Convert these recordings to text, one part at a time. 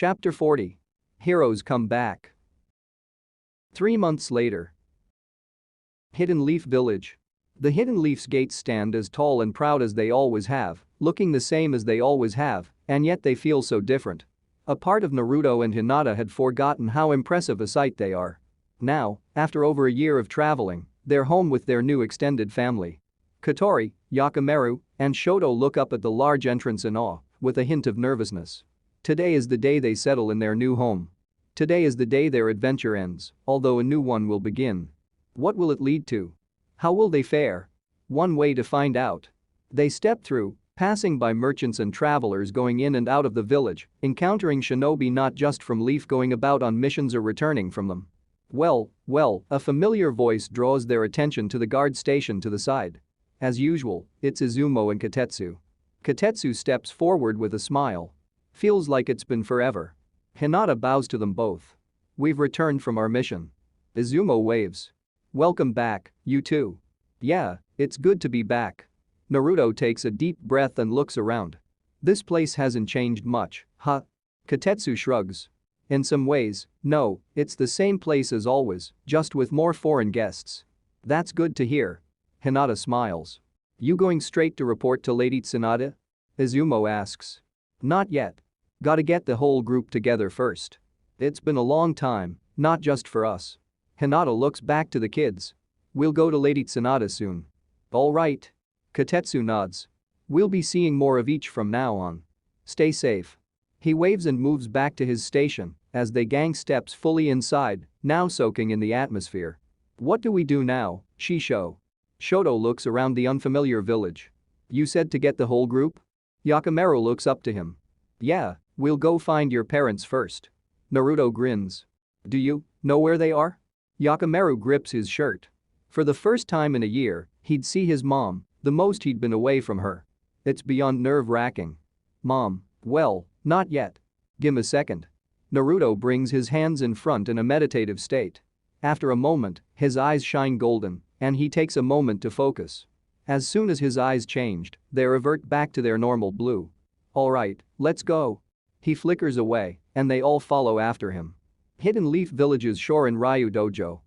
Chapter 40. Heroes come back. 3 months later. Hidden Leaf Village. The Hidden Leaf's gates stand as tall and proud as they always have, looking the same as they always have, and yet they feel so different. A part of Naruto and Hinata had forgotten how impressive a sight they are. Now, after over a year of traveling, they're home with their new extended family. Kotori, Yakimeru, and Shoto look up at the large entrance in awe, with a hint of nervousness. Today is the day they settle in their new home. Today is the day their adventure ends, although a new one will begin. What will it lead to? How will they fare? One way to find out. They step through, passing by merchants and travelers going in and out of the village, encountering shinobi not just from Leaf going about on missions or returning from them. Well, a familiar voice draws their attention to the guard station to the side. As usual, it's Izumo and Katetsu. Katetsu steps forward with a smile. Feels like it's been forever. Hinata bows to them both. We've returned from our mission. Izumo waves. Welcome back, you two. Yeah, it's good to be back. Naruto takes a deep breath and looks around. This place hasn't changed much, huh? Katetsu shrugs. In some ways, no, it's the same place as always, just with more foreign guests. That's good to hear. Hinata smiles. You going straight to report to Lady Tsunade? Izumo asks. Not yet. Gotta get the whole group together first. It's been a long time, not just for us. Hinata looks back to the kids. We'll go to Lady Tsunade soon. Alright. Katetsu nods. We'll be seeing more of each from now on. Stay safe. He waves and moves back to his station as they gang steps fully inside, now soaking in the atmosphere. What do we do now, Shisho? Shoto looks around the unfamiliar village. You said to get the whole group? Yakimeru looks up to him. Yeah, we'll go find your parents first. Naruto grins. Do you know where they are? Yakimeru grips his shirt. For the first time in a year, he'd see his mom, the most he'd been away from her. It's beyond nerve-wracking. Mom, well, not yet. Gimme a second. Naruto brings his hands in front in a meditative state. After a moment, his eyes shine golden, and he takes a moment to focus. As soon as his eyes changed, they revert back to their normal blue. Alright, let's go. He flickers away, and they all follow after him. Hidden Leaf Village's Shorin Ryu Dojo.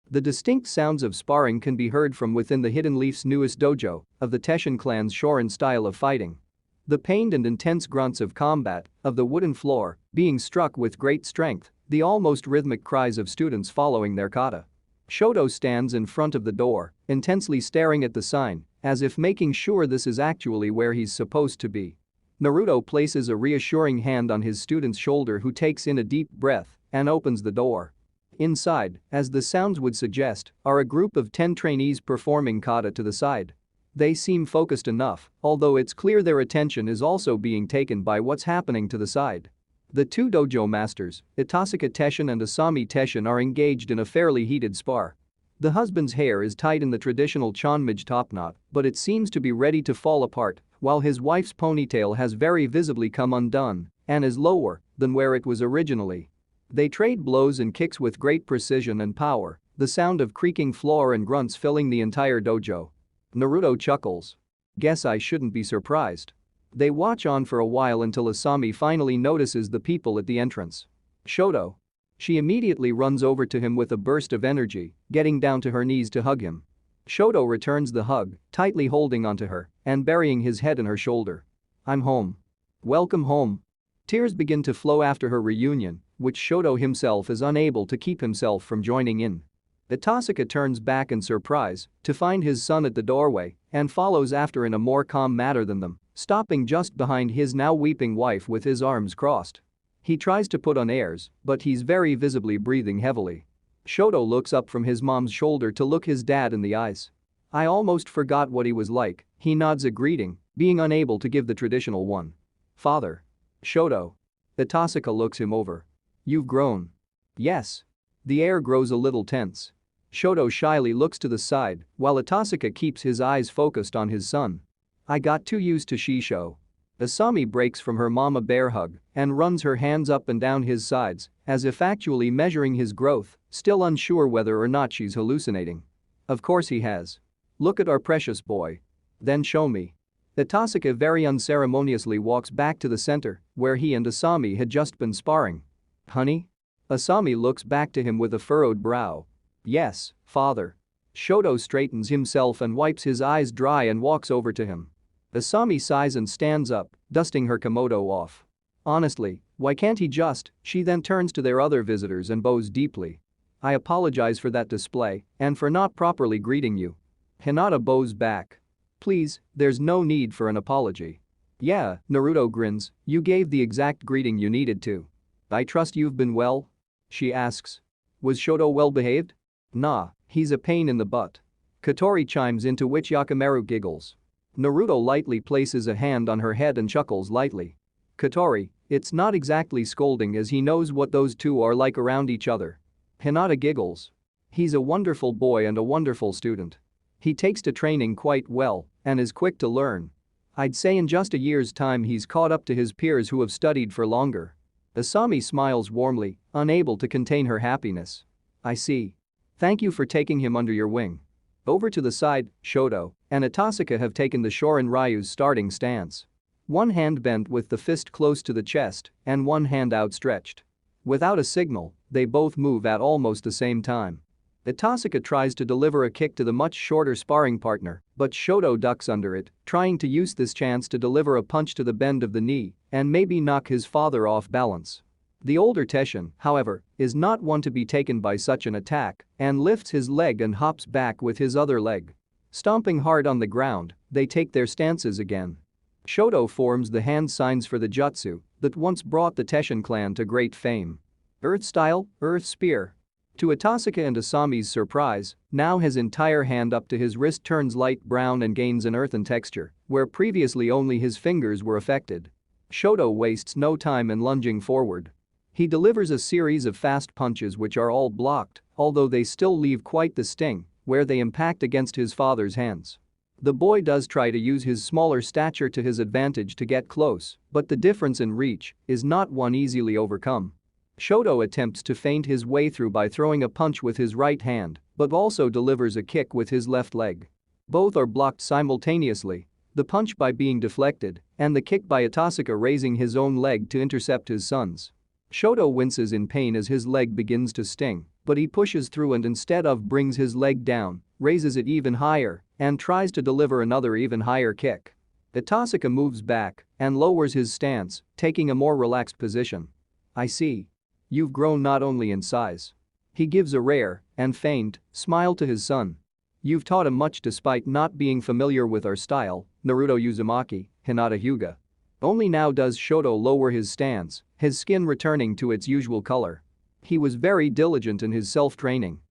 The distinct sounds of sparring can be heard from within the Hidden Leaf's newest dojo, of the Teshin clan's Shorin style of fighting. The pained and intense grunts of combat, of the wooden floor, being struck with great strength, the almost rhythmic cries of students following their kata. Shoto stands in front of the door, intensely staring at the sign, as if making sure this is actually where he's supposed to be. Naruto places a reassuring hand on his student's shoulder, who takes in a deep breath and opens the door. Inside, as the sounds would suggest, are a group of 10 trainees performing kata to the side. They seem focused enough, although it's clear their attention is also being taken by what's happening to the side. The two dojo masters, Itasaka Teshin and Asami Teshin, are engaged in a fairly heated spar. The husband's hair is tied in the traditional chanmage topknot, but it seems to be ready to fall apart, while his wife's ponytail has very visibly come undone and is lower than where it was originally. They trade blows and kicks with great precision and power, the sound of creaking floor and grunts filling the entire dojo. Naruto chuckles. Guess I shouldn't be surprised. They watch on for a while until Asami finally notices the people at the entrance. Shoto. She immediately runs over to him with a burst of energy, getting down to her knees to hug him. Shoto returns the hug, tightly holding onto her and burying his head in her shoulder. I'm home. Welcome home. Tears begin to flow after her reunion, which Shoto himself is unable to keep himself from joining in. Itasaka turns back in surprise to find his son at the doorway and follows after in a more calm manner than them, stopping just behind his now weeping wife with his arms crossed. He tries to put on airs, but he's very visibly breathing heavily. Shoto looks up from his mom's shoulder to look his dad in the eyes. I almost forgot what he was like, he nods a greeting, being unable to give the traditional one. Father. Shoto. Itasaka looks him over. You've grown. Yes. The air grows a little tense. Shoto shyly looks to the side while Itasaka keeps his eyes focused on his son. I got too used to Shisho. Asami breaks from her mama bear hug and runs her hands up and down his sides as if actually measuring his growth, still unsure whether or not she's hallucinating. Of course he has. Look at our precious boy. Then show me. Itasaka very unceremoniously walks back to the center, where he and Asami had just been sparring. "Honey?" Asami looks back to him with a furrowed brow. "Yes, father." Shoto straightens himself and wipes his eyes dry and walks over to him. Asami sighs and stands up, dusting her komodo off. "Honestly, why can't he just?" She then turns to their other visitors and bows deeply. "I apologize for that display and for not properly greeting you." Hinata bows back. "Please, there's no need for an apology." "Yeah," Naruto grins, "you gave the exact greeting you needed to." "I trust you've been well?" she asks. "Was Shoto well behaved?" "Nah, he's a pain in the butt." Katori chimes into which Yakimaru giggles. Naruto lightly places a hand on her head and chuckles lightly. "Katori, it's not exactly scolding as he knows what those two are like around each other." Hinata giggles. "He's a wonderful boy and a wonderful student. He takes to training quite well and is quick to learn. I'd say in just a year's time he's caught up to his peers who have studied for longer." Asami smiles warmly, unable to contain her happiness. "I see. Thank you for taking him under your wing." Over to the side, Shoto and Itasaka have taken the Shorin Ryu's starting stance. One hand bent with the fist close to the chest and one hand outstretched. Without a signal, they both move at almost the same time. Itasaka tries to deliver a kick to the much shorter sparring partner, but Shoto ducks under it, trying to use this chance to deliver a punch to the bend of the knee and maybe knock his father off balance. The older Teshin, however, is not one to be taken by such an attack and lifts his leg and hops back with his other leg. Stomping hard on the ground, they take their stances again. Shoto forms the hand signs for the jutsu that once brought the Teshin clan to great fame. Earth Style, Earth Spear. To Itasaka and Asami's surprise, now his entire hand up to his wrist turns light brown and gains an earthen texture, where previously only his fingers were affected. Shoto wastes no time in lunging forward. He delivers a series of fast punches which are all blocked, although they still leave quite the sting where they impact against his father's hands. The boy does try to use his smaller stature to his advantage to get close, but the difference in reach is not one easily overcome. Shoto attempts to feint his way through by throwing a punch with his right hand, but also delivers a kick with his left leg. Both are blocked simultaneously, the punch by being deflected and the kick by Itasaka raising his own leg to intercept his son's. Shoto winces in pain as his leg begins to sting, but he pushes through and instead of brings his leg down, raises it even higher, and tries to deliver another even higher kick. Itasaka moves back and lowers his stance, taking a more relaxed position. "I see. You've grown not only in size." He gives a rare and faint smile to his son. "You've taught him much despite not being familiar with our style, Naruto Uzumaki, Hinata Hyuga." Only now does Shoto lower his stance, his skin returning to its usual color. He was very diligent in his self-training.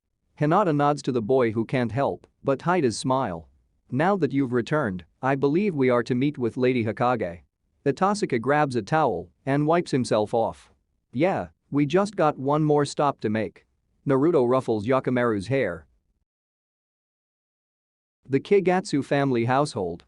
Hinata nods to the boy who can't help but hide his smile. "Now that you've returned, I believe we are to meet with Lady Hokage." Itasaka grabs a towel and wipes himself off. "Yeah, we just got one more stop to make." Naruto ruffles Yakimaru's hair. The Kigatsu family household.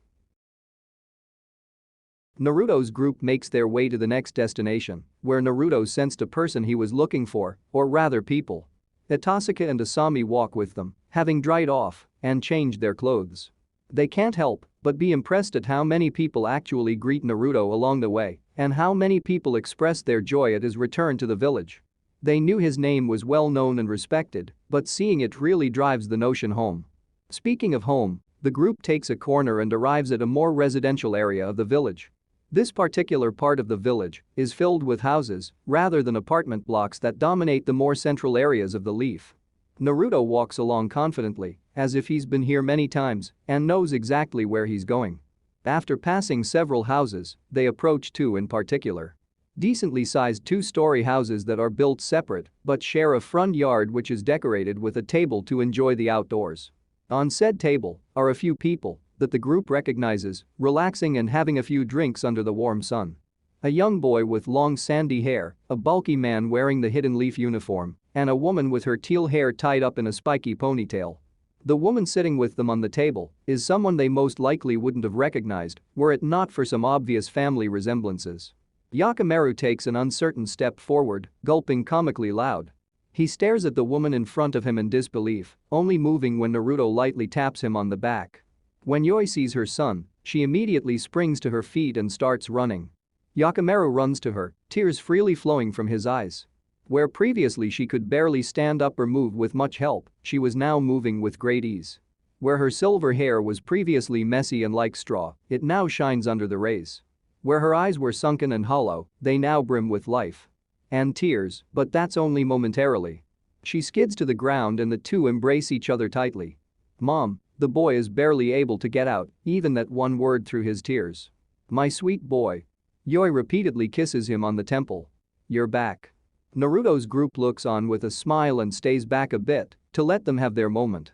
Naruto's group makes their way to the next destination, where Naruto sensed a person he was looking for, or rather people. Itasaka and Asami walk with them, having dried off and changed their clothes. They can't help but be impressed at how many people actually greet Naruto along the way and how many people express their joy at his return to the village. They knew his name was well known and respected, but seeing it really drives the notion home. Speaking of home, the group takes a corner and arrives at a more residential area of the village. This particular part of the village is filled with houses rather than apartment blocks that dominate the more central areas of the Leaf. Naruto walks along confidently, as if he's been here many times and knows exactly where he's going. After passing several houses, they approach two in particular. Decently sized two-story houses that are built separate but share a front yard which is decorated with a table to enjoy the outdoors. On said table are a few people that the group recognizes, relaxing and having a few drinks under the warm sun. A young boy with long sandy hair, a bulky man wearing the Hidden Leaf uniform, and a woman with her teal hair tied up in a spiky ponytail. The woman sitting with them on the table is someone they most likely wouldn't have recognized were it not for some obvious family resemblances. Yakimaru takes an uncertain step forward, gulping comically loud. He stares at the woman in front of him in disbelief, only moving when Naruto lightly taps him on the back. When Yoi sees her son, She immediately springs to her feet and starts running. Yakamaru runs to her, tears freely flowing from his eyes. Where previously she could barely stand up or move with much help, she was now moving with great ease. Where her silver hair was previously messy and like straw, it now shines under the rays. Where her eyes were sunken and hollow, they now brim with life. And tears, but that's only momentarily. She skids to the ground and the two embrace each other tightly. "Mom," the boy is barely able to get out even that one word through his tears. "My sweet boy." Yoi repeatedly kisses him on the temple. "You're back." Naruto's group looks on with a smile and stays back a bit to let them have their moment.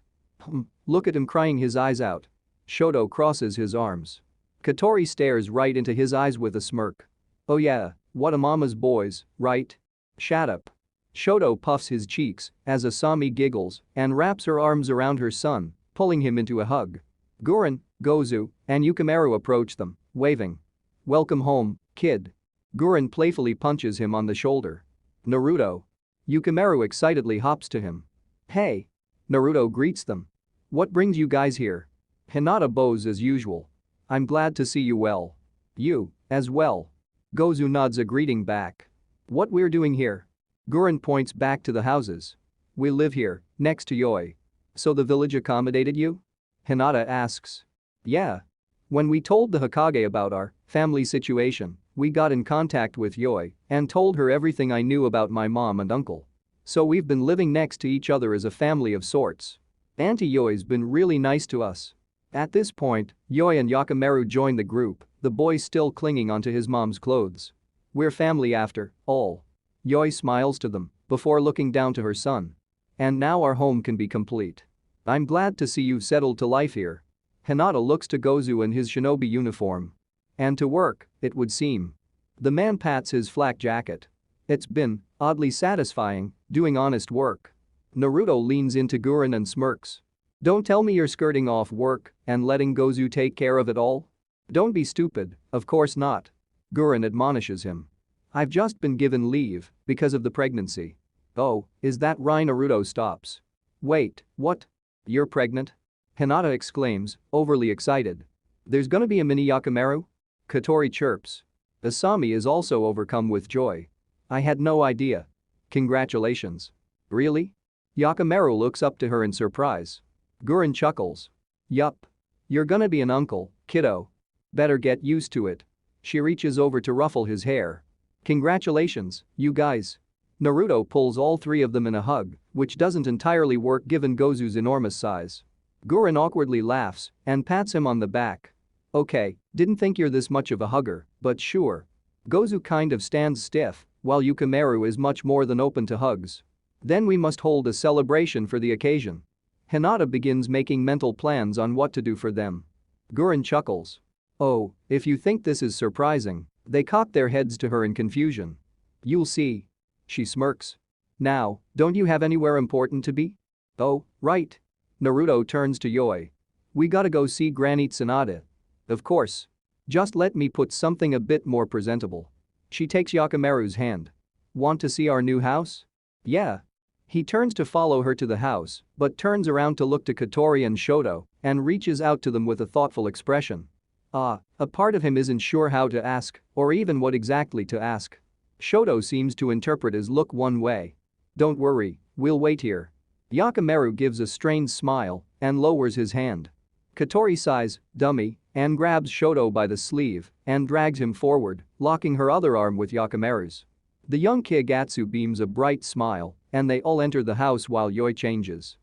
Look at him crying his eyes out. Shoto crosses his arms. Katori stares right into his eyes with a smirk. "Oh yeah, what a mama's boys, right?" "Shut up." Shoto puffs his cheeks as Asami giggles and wraps her arms around her son, pulling him into a hug. Guren, Gozu, and Yukamaru approach them, waving. "Welcome home, kid." Guren playfully punches him on the shoulder. "Naruto." Yukamaru excitedly hops to him. "Hey." Naruto greets them. "What brings you guys here?" Hinata bows as usual. "I'm glad to see you well." "You, as well." Gozu nods a greeting back. "What we're doing here?" Guren points back to the houses. "We live here, next to Yoi." "So the village accommodated you?" Hinata asks. "Yeah. When we told the Hokage about our family situation, we got in contact with Yoi and told her everything I knew about my mom and uncle. So we've been living next to each other as a family of sorts. Auntie Yoi's been really nice to us." At this point, Yoi and Yakamaru join the group, the boy still clinging onto his mom's clothes. "We're family after all." Yoi smiles to them before looking down to her son. "And now our home can be complete. I'm glad to see you've settled to life here." Hinata looks to Gozu in his shinobi uniform. "And to work, it would seem." The man pats his flak jacket. "It's been oddly satisfying doing honest work." Naruto leans into Guren and smirks. "Don't tell me you're skirting off work and letting Gozu take care of it all?" "Don't be stupid, of course not." Guren admonishes him. "I've just been given leave because of the pregnancy." "Oh, is that right?" Naruto stops. "Wait, what? You're pregnant?" Hinata exclaims, overly excited. "There's gonna be a mini Yakamaru?" Katori chirps. Asami is also overcome with joy. "I had no idea." "Congratulations." "Really?" Yakamaru looks up to her in surprise. Guren chuckles. "Yup. You're gonna be an uncle, kiddo. Better get used to it." She reaches over to ruffle his hair. "Congratulations, you guys." Naruto pulls all three of them in a hug, which doesn't entirely work given Gozu's enormous size. Guren awkwardly laughs and pats him on the back. "Okay, didn't think you're this much of a hugger, but sure." Gozu kind of stands stiff, while Yukamaru is much more than open to hugs. "Then we must hold a celebration for the occasion." Hinata begins making mental plans on what to do for them. Guren chuckles. "Oh, if you think this is surprising." They cock their heads to her in confusion. "You'll see." She smirks. "Now, don't you have anywhere important to be?" "Oh, right." Naruto turns to Yoi. "We gotta go see Granny Tsunade." "Of course. Just let me put something a bit more presentable." She takes Yakamaru's hand. "Want to see our new house?" "Yeah." He turns to follow her to the house, but turns around to look to Katori and Shoto and reaches out to them with a thoughtful expression. A part of him isn't sure how to ask or even what exactly to ask. Shoto seems to interpret his look one way. "Don't worry, we'll wait here." Yakamaru gives a strained smile and lowers his hand. Katori sighs, "Dummy," and grabs Shoto by the sleeve and drags him forward, locking her other arm with Yakamaru's. The young Kigatsu beams a bright smile and they all enter the house while Yoi changes.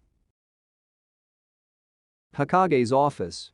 Hokage's office.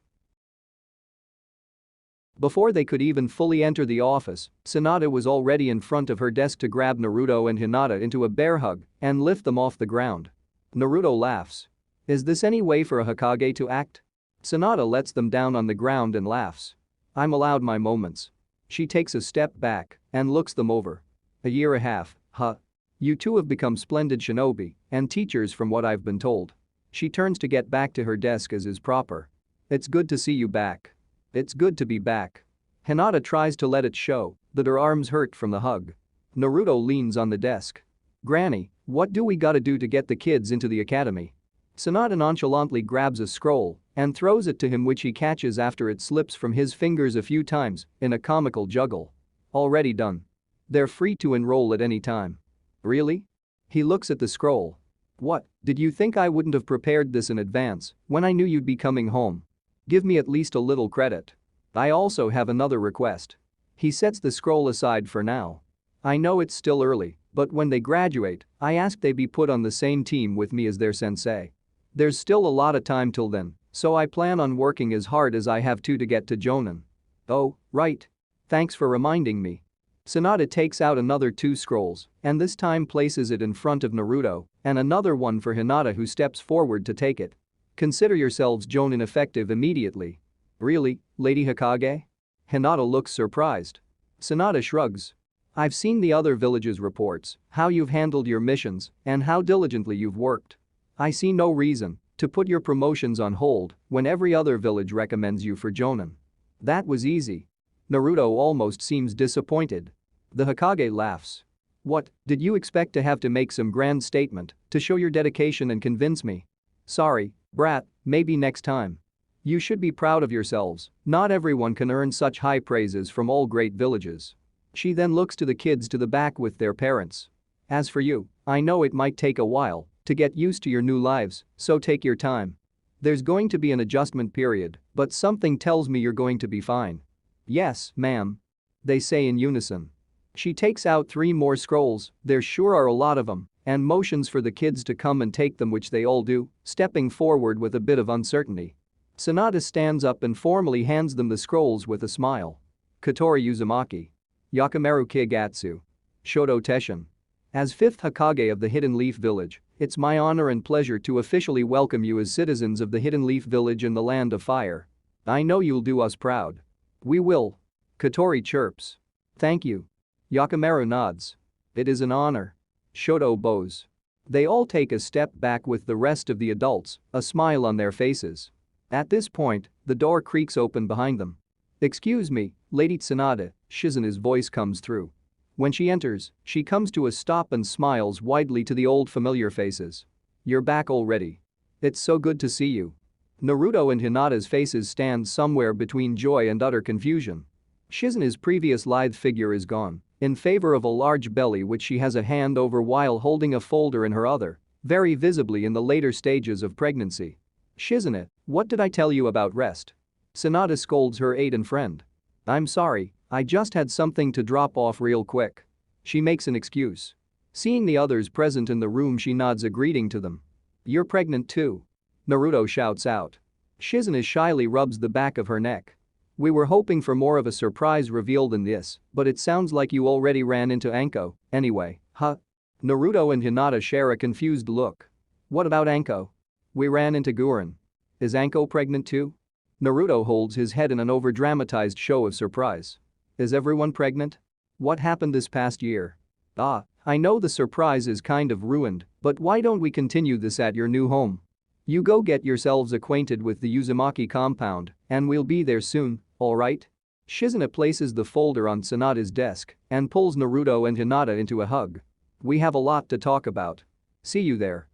Before they could even fully enter the office, Tsunade was already in front of her desk to grab Naruto and Hinata into a bear hug and lift them off the ground. Naruto laughs. "Is this any way for a Hokage to act?" Tsunade lets them down on the ground and laughs. "I'm allowed my moments." She takes a step back and looks them over. "A year and a half, huh? You two have become splendid shinobi and teachers from what I've been told." She turns to get back to her desk as is proper. "It's good to see you back." "It's good to be back." Hinata tries to let it show that her arms hurt from the hug. Naruto leans on the desk. "Granny, what do we gotta do to get the kids into the academy?" Tsunade nonchalantly grabs a scroll and throws it to him, which he catches after it slips from his fingers a few times in a comical juggle. Already done. They're free to enroll at any time. Really? He looks at the scroll. What, did you think I wouldn't have prepared this in advance when I knew you'd be coming home? Give me at least a little credit. I also have another request. He sets the scroll aside for now. I know it's still early, but when they graduate, I ask they be put on the same team with me as their sensei. There's still a lot of time till then, so I plan on working as hard as I have to get to Jonin. Oh, right. Thanks for reminding me. Sanada takes out another 2 scrolls and this time places it in front of Naruto and another one for Hinata, who steps forward to take it. Consider yourselves Jonin effective immediately. Really, Lady Hokage? Hinata looks surprised. Sanada shrugs. I've seen the other villages' reports, how you've handled your missions and how diligently you've worked. I see no reason to put your promotions on hold when every other village recommends you for Jonin. That was easy. Naruto almost seems disappointed. The Hokage laughs. What, did you expect to have to make some grand statement to show your dedication and convince me? Sorry, brat, maybe next time. You should be proud of yourselves, not everyone can earn such high praises from all great villages. She then looks to the kids to the back with their parents. As for you, I know it might take a while to get used to your new lives, so take your time. There's going to be an adjustment period, but something tells me you're going to be fine. Yes, ma'am. They say in unison. She takes out 3 more scrolls, there sure are a lot of them, and motions for the kids to come and take them, which they all do, stepping forward with a bit of uncertainty. Sanada stands up and formally hands them the scrolls with a smile. Katori Uzumaki. Yakimeru Kigatsu. Shoto Teshin. As 5th Hokage of the Hidden Leaf Village, it's my honor and pleasure to officially welcome you as citizens of the Hidden Leaf Village in the Land of Fire. I know you'll do us proud. We will. Katori chirps. Thank you. Yakimeru nods. It is an honor. Shoto bows. They all take a step back with the rest of the adults, a smile on their faces. At this point, the door creaks open behind them. Excuse me, Lady Tsunade, Shizuna's voice comes through. When she enters, she comes to a stop and smiles widely to the old familiar faces. You're back already. It's so good to see you. Naruto and Hinata's faces stand somewhere between joy and utter confusion. Shizuna's previous lithe figure is gone, in favor of a large belly which she has a hand over while holding a folder in her other, very visibly in the later stages of pregnancy. Shizune, what did I tell you about rest? Sanada scolds her aide and friend. I'm sorry, I just had something to drop off real quick. She makes an excuse. Seeing the others present in the room, she nods a greeting to them. You're pregnant too? Naruto shouts out. Shizune shyly rubs the back of her neck. We were hoping for more of a surprise reveal than this, but it sounds like you already ran into Anko, anyway, huh? Naruto and Hinata share a confused look. What about Anko? We ran into Guren. Is Anko pregnant too? Naruto holds his head in an overdramatized show of surprise. Is everyone pregnant? What happened this past year? Ah, I know the surprise is kind of ruined, but why don't we continue this at your new home? You go get yourselves acquainted with the Uzumaki compound, and we'll be there soon, alright? Shizune places the folder on Tsunada's desk and pulls Naruto and Hinata into a hug. We have a lot to talk about. See you there.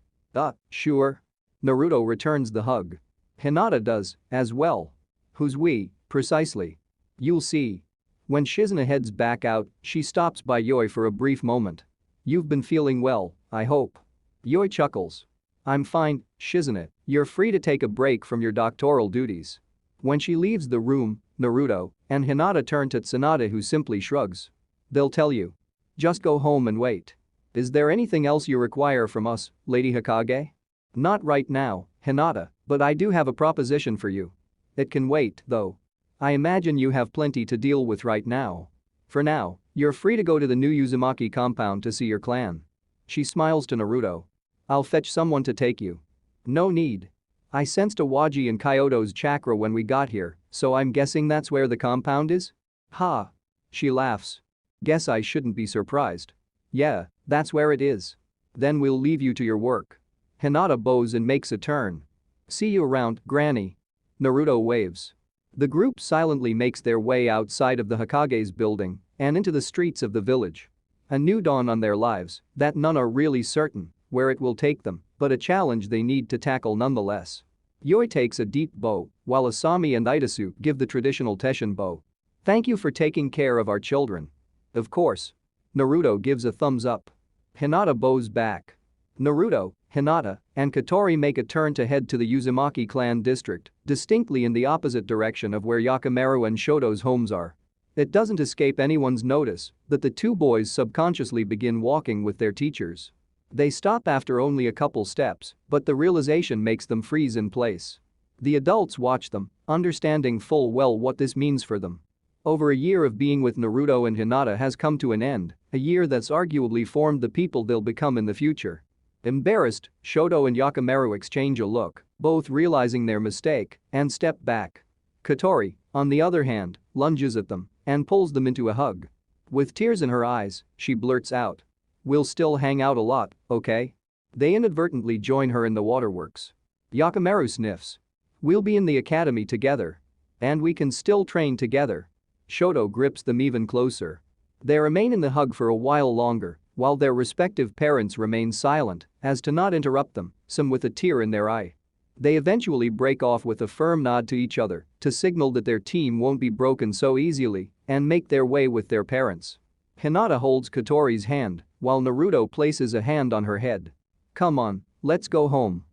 Sure. Naruto returns the hug. Hinata does, as well. Who's we, precisely? You'll see. When Shizune heads back out, she stops by Yoi for a brief moment. You've been feeling well, I hope. Yoi chuckles. I'm fine, Shizune, you're free to take a break from your doctoral duties. When she leaves the room, Naruto and Hinata turn to Tsunade, who simply shrugs. They'll tell you. Just go home and wait. Is there anything else you require from us, Lady Hokage? Not right now, Hinata, but I do have a proposition for you. It can wait, though. I imagine you have plenty to deal with right now. For now, you're free to go to the new Uzumaki compound to see your clan. She smiles to Naruto. I'll fetch someone to take you. No need. I sensed Awaji and Kyoto's chakra when we got here, so I'm guessing that's where the compound is? Ha. She laughs. Guess I shouldn't be surprised. Yeah, that's where it is. Then we'll leave you to your work. Hinata bows and makes a turn. See you around, Granny. Naruto waves. The group silently makes their way outside of the Hokage's building and into the streets of the village. A new dawn on their lives that none are really certain where it will take them, but a challenge they need to tackle nonetheless. Yoi takes a deep bow, while Asami and Itasu give the traditional Teshin bow. Thank you for taking care of our children. Of course. Naruto gives a thumbs up. Hinata bows back. Naruto, Hinata, and Katori make a turn to head to the Uzumaki clan district, distinctly in the opposite direction of where Yakimaru and Shoto's homes are. It doesn't escape anyone's notice that the two boys subconsciously begin walking with their teachers. They stop after only a couple steps, but the realization makes them freeze in place. The adults watch them, understanding full well what this means for them. Over a year of being with Naruto and Hinata has come to an end, a year that's arguably formed the people they'll become in the future. Embarrassed, Shoto and Yakimaru exchange a look, both realizing their mistake, and step back. Katori, on the other hand, lunges at them and pulls them into a hug. With tears in her eyes, she blurts out, "We'll still hang out a lot, okay?" They inadvertently join her in the waterworks. Yakimaru sniffs. "We'll be in the academy together. And we can still train together." Shoto grips them even closer. They remain in the hug for a while longer, while their respective parents remain silent as to not interrupt them, some with a tear in their eye. They eventually break off with a firm nod to each other to signal that their team won't be broken so easily and make their way with their parents. Hinata holds Katori's hand while Naruto places a hand on her head. "Come on, let's go home."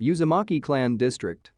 Uzumaki Clan District.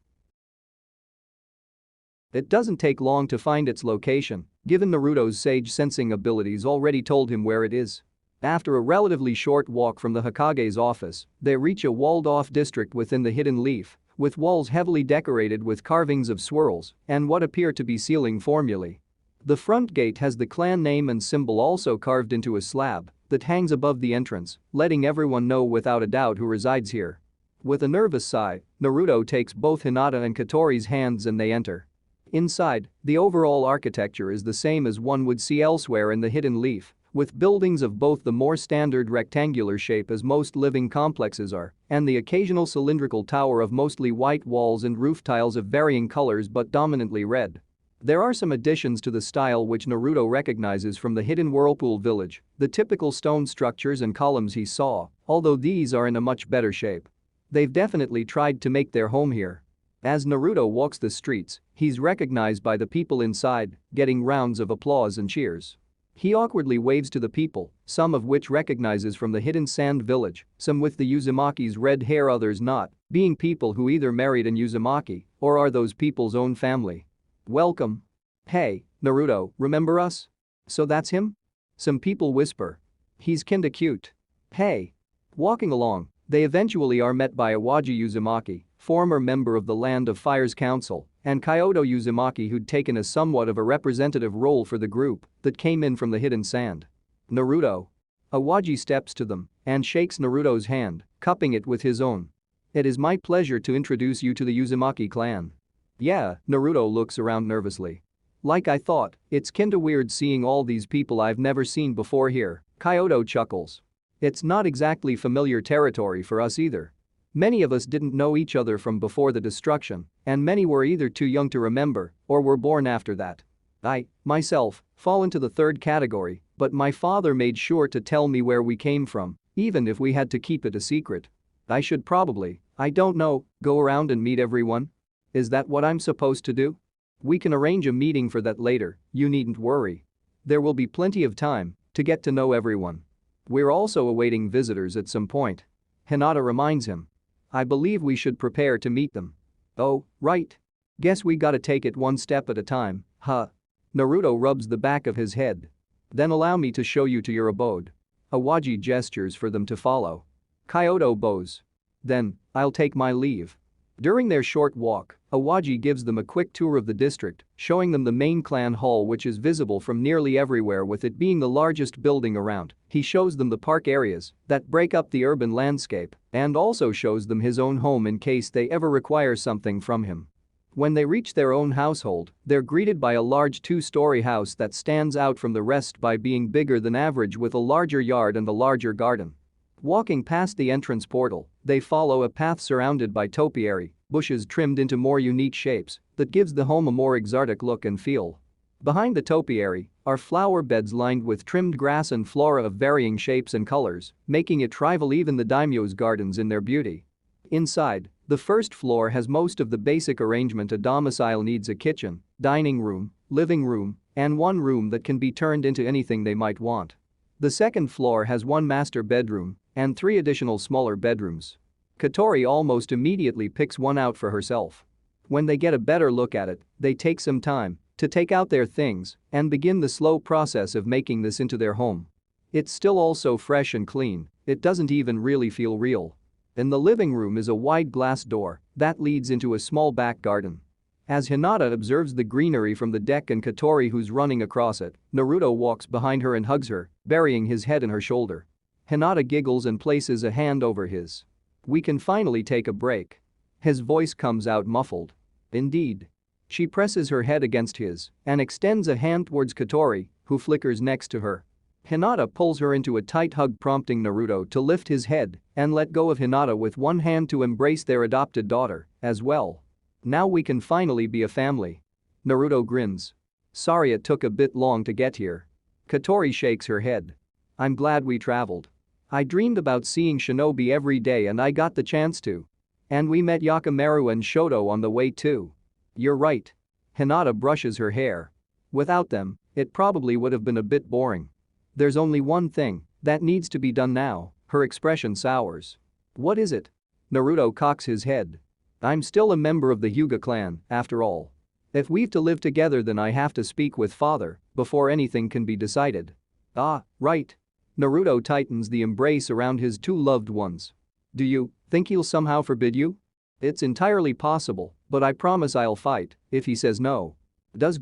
It doesn't take long to find its location, given Naruto's sage sensing abilities already told him where it is. After a relatively short walk from the Hokage's office, they reach a walled-off district within the Hidden Leaf, with walls heavily decorated with carvings of swirls and what appear to be sealing formulae. The front gate has the clan name and symbol also carved into a slab that hangs above the entrance, letting everyone know without a doubt who resides here. With a nervous sigh, Naruto takes both Hinata and Katori's hands and they enter. Inside, the overall architecture is the same as one would see elsewhere in the Hidden Leaf, with buildings of both the more standard rectangular shape as most living complexes are, and the occasional cylindrical tower of mostly white walls and roof tiles of varying colors but dominantly red. There are some additions to the style which Naruto recognizes from the Hidden Whirlpool Village, the typical stone structures and columns he saw, although these are in a much better shape. They've definitely tried to make their home here. As Naruto walks the streets, he's recognized by the people inside, getting rounds of applause and cheers. He awkwardly waves to the people, some of which recognizes from the Hidden Sand Village, some with the Uzumaki's red hair, others not, being people who either married in Uzumaki or are those people's own family. "Welcome. Hey, Naruto, remember us?" "So that's him?" Some people whisper. "He's kinda cute." "Hey." Walking along, they eventually are met by Awaji Uzumaki, former member of the Land of Fire's Council, and Kyoto Uzumaki, who'd taken a somewhat of a representative role for the group that came in from the Hidden Sand. "Naruto." Awaji steps to them and shakes Naruto's hand, cupping it with his own. "It is my pleasure to introduce you to the Uzumaki clan." "Yeah," Naruto looks around nervously. "Like I thought, it's kinda weird seeing all these people I've never seen before here," Kyoto chuckles. "It's not exactly familiar territory for us either. Many of us didn't know each other from before the destruction, and many were either too young to remember or were born after that. I, myself, fall into the third category, but my father made sure to tell me where we came from, even if we had to keep it a secret. I should probably, I don't know, go around and meet everyone? Is that what I'm supposed to do? We can arrange a meeting for that later, you needn't worry. There will be plenty of time to get to know everyone. We're also awaiting visitors at some point." Hinata reminds him. "I believe we should prepare to meet them." "Oh, right. Guess we gotta take it one step at a time, huh?" Naruto rubs the back of his head. "Then allow me to show you to your abode." Awaji gestures for them to follow. Kyoto bows. "Then, I'll take my leave." During their short walk, Awaji gives them a quick tour of the district, showing them the main clan hall, which is visible from nearly everywhere, with it being the largest building around. He shows them the park areas that break up the urban landscape and also shows them his own home in case they ever require something from him. When they reach their own household, they're greeted by a large two-story house that stands out from the rest by being bigger than average, with a larger yard and a larger garden. Walking past the entrance portal, they follow a path surrounded by topiary bushes trimmed into more unique shapes that gives the home a more exotic look and feel. Behind the topiary are flower beds lined with trimmed grass and flora of varying shapes and colors, making it rival even the daimyo's gardens in their beauty. Inside, the first floor has most of the basic arrangement a domicile needs: a kitchen, dining room, living room, and one room that can be turned into anything they might want. The second floor has one master bedroom and 3 additional smaller bedrooms. Katori almost immediately picks one out for herself. When they get a better look at it, they take some time to take out their things and begin the slow process of making this into their home. It's still also fresh and clean, it doesn't even really feel real. In the living room is a wide glass door that leads into a small back garden. As Hinata observes the greenery from the deck and Katori who's running across it, Naruto walks behind her and hugs her, burying his head in her shoulder. Hinata giggles and places a hand over his. "We can finally take a break." His voice comes out muffled. "Indeed." She presses her head against his and extends a hand towards Katori, who flickers next to her. Hinata pulls her into a tight hug, prompting Naruto to lift his head and let go of Hinata with one hand to embrace their adopted daughter as well. "Now we can finally be a family." Naruto grins. "Sorry it took a bit long to get here." Katori shakes her head. "I'm glad we traveled. I dreamed about seeing Shinobi every day and I got the chance to. And we met Yakimaru and Shoto on the way too." "You're right." Hinata brushes her hair. "Without them, it probably would have been a bit boring. There's only one thing that needs to be done now." Her expression sours. "What is it?" Naruto cocks his head. "I'm still a member of the Hyuga clan, after all. If we've to live together then I have to speak with father before anything can be decided." "Ah, right." Naruto tightens the embrace around his 2 loved ones. "Do you think he'll somehow forbid you?" "It's entirely possible, but I promise I'll fight if he says no." Does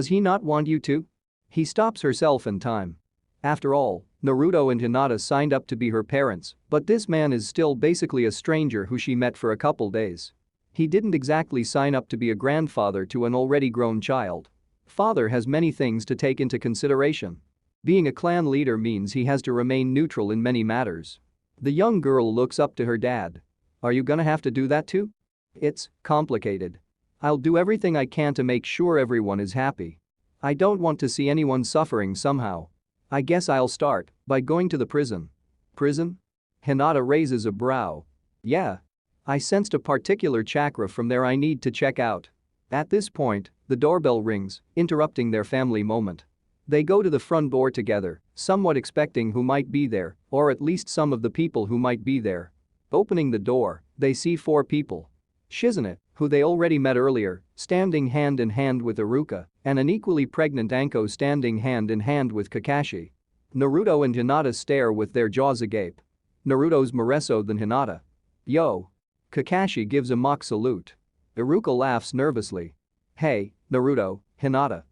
he not want you to?" He stops herself in time. After all, Naruto and Hinata signed up to be her parents, but this man is still basically a stranger who she met for a couple days. He didn't exactly sign up to be a grandfather to an already grown child. Father has many things to take into consideration. Being a clan leader means he has to remain neutral in many matters. The young girl looks up to her dad. "Are you gonna have to do that too?" "It's complicated. I'll do everything I can to make sure everyone is happy. I don't want to see anyone suffering somehow. I guess I'll start by going to the prison." "Prison?" Hinata raises a brow. "Yeah. I sensed a particular chakra from there I need to check out." At this point, the doorbell rings, interrupting their family moment. They go to the front door together, somewhat expecting who might be there, or at least some of the people who might be there. Opening the door, they see 4 people. Shizune, who they already met earlier, standing hand in hand with Iruka, and an equally pregnant Anko standing hand in hand with Kakashi. Naruto and Hinata stare with their jaws agape. Naruto's more so than Hinata. "Yo." Kakashi gives a mock salute. Iruka laughs nervously. "Hey, Naruto, Hinata."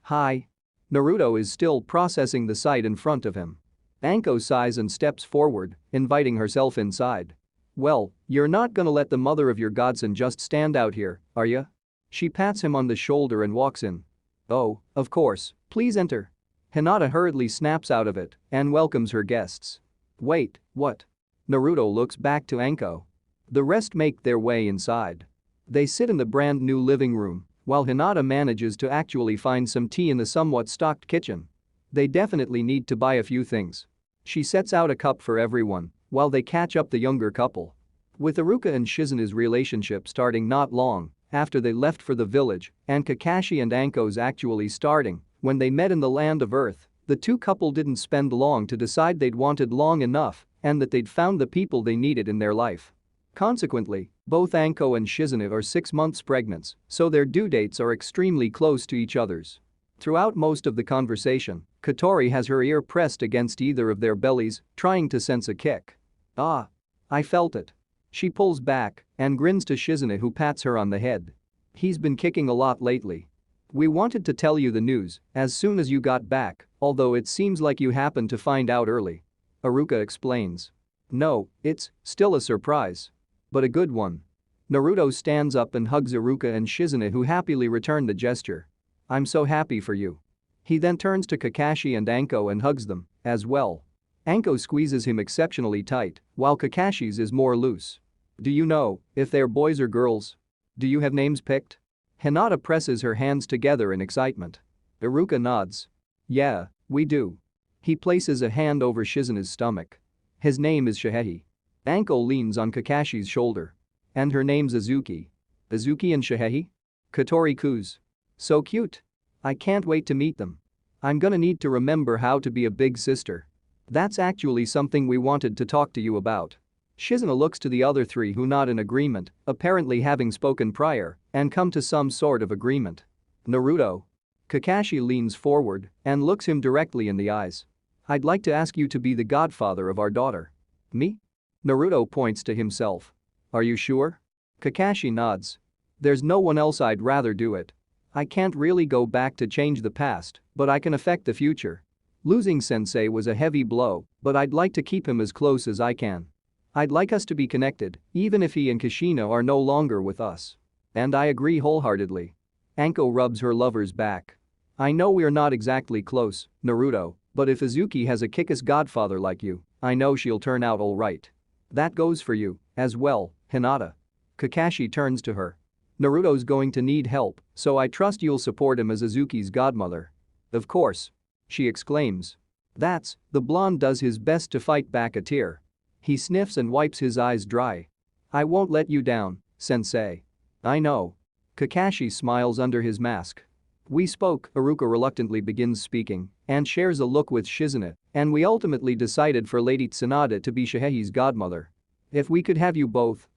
Hi." Naruto is still processing the sight in front of him. Anko sighs and steps forward, inviting herself inside. "Well, you're not gonna let the mother of your godson just stand out here, are ya?" She pats him on the shoulder and walks in. "Oh, of course, please enter." Hinata hurriedly snaps out of it and welcomes her guests. "Wait, what?" Naruto looks back to Anko. The rest make their way inside. They sit in the brand new living room while Hinata manages to actually find some tea in the somewhat stocked kitchen. They definitely need to buy a few things. She sets out a cup for everyone while they catch up the younger couple. With Iruka and Shizune's relationship starting not long after they left for the village and Kakashi and Anko's actually starting when they met in the land of Earth, the 2 couple didn't spend long to decide they'd wanted long enough and that they'd found the people they needed in their life. Consequently, both Anko and Shizune are 6 months pregnant, so their due dates are extremely close to each other's. Throughout most of the conversation, Katori has her ear pressed against either of their bellies, trying to sense a kick. "Ah. I felt it." She pulls back and grins to Shizune, who pats her on the head. "He's been kicking a lot lately. We wanted to tell you the news as soon as you got back, although it seems like you happened to find out early." Iruka explains. "No, it's still a surprise. But a good one." Naruto stands up and hugs Iruka and Shizune, who happily return the gesture. "I'm so happy for you." He then turns to Kakashi and Anko and hugs them as well. Anko squeezes him exceptionally tight, while Kakashi's is more loose. "Do you know if they're boys or girls? Do you have names picked?" Hinata presses her hands together in excitement. Iruka nods. "Yeah, we do." He places a hand over Shizune's stomach. "His name is Shihei." Anko leans on Kakashi's shoulder. And her name's Azuki. Azuki and Shihei? Katori coos. So cute. I can't wait to meet them. I'm gonna need to remember how to be a big sister. That's actually something we wanted to talk to you about. Shizuna looks to the other three who nod in agreement, apparently having spoken prior and come to some sort of agreement. Naruto. Kakashi leans forward and looks him directly in the eyes. I'd like to ask you to be the godfather of our daughter. Me? Naruto points to himself. Are you sure? Kakashi nods. There's no one else I'd rather do it. I can't really go back to change the past, but I can affect the future. Losing Sensei was a heavy blow, but I'd like to keep him as close as I can. I'd like us to be connected, even if he and Kushina are no longer with us. And I agree wholeheartedly. Anko rubs her lover's back. I know we're not exactly close, Naruto, but if Azuki has a kick-ass godfather like you, I know she'll turn out alright. That goes for you, as well, Hinata. Kakashi turns to her. Naruto's going to need help, so I trust you'll support him as Azuki's godmother. Of course. She exclaims. The blonde does his best to fight back a tear. He sniffs and wipes his eyes dry. I won't let you down, sensei. I know. Kakashi smiles under his mask. We spoke, Haruka reluctantly begins speaking and shares a look with Shizuna, and we ultimately decided for Lady Tsunade to be Shihei's godmother. If we could have you both,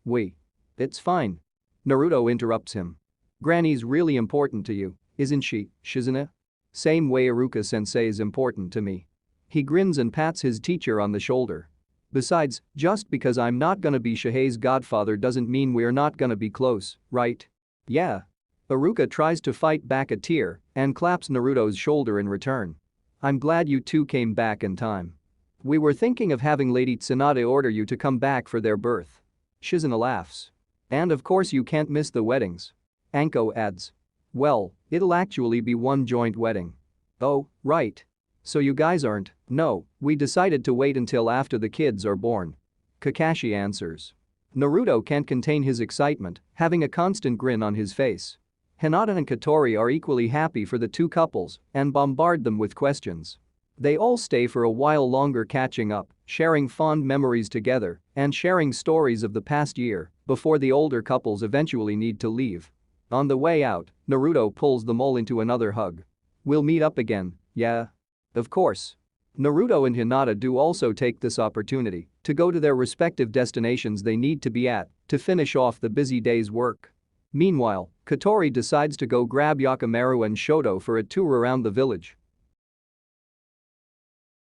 It's fine. Naruto interrupts him. Granny's really important to you, isn't she, Shizuna? Same way Haruka-sensei is important to me. He grins and pats his teacher on the shoulder. Besides, just because I'm not gonna be Shihei's godfather doesn't mean we're not gonna be close, right? Yeah. Haruka tries to fight back a tear and claps Naruto's shoulder in return. I'm glad you two came back in time. We were thinking of having Lady Tsunade order you to come back for their birth. Shizuna laughs. And of course you can't miss the weddings. Anko adds. Well, it'll actually be one joint wedding. Oh, right. So you guys aren't? No, we decided to wait until after the kids are born. Kakashi answers. Naruto can't contain his excitement, having a constant grin on his face. Hinata and Katori are equally happy for the two couples and bombard them with questions. They all stay for a while longer catching up, sharing fond memories together and sharing stories of the past year before the older couples eventually need to leave. On the way out, Naruto pulls them all into another hug. We'll meet up again, yeah? Of course. Naruto and Hinata do also take this opportunity to go to their respective destinations they need to be at to finish off the busy day's work. Meanwhile, Katori decides to go grab Yakimaru and Shoto for a tour around the village.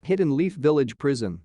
Hidden Leaf Village Prison.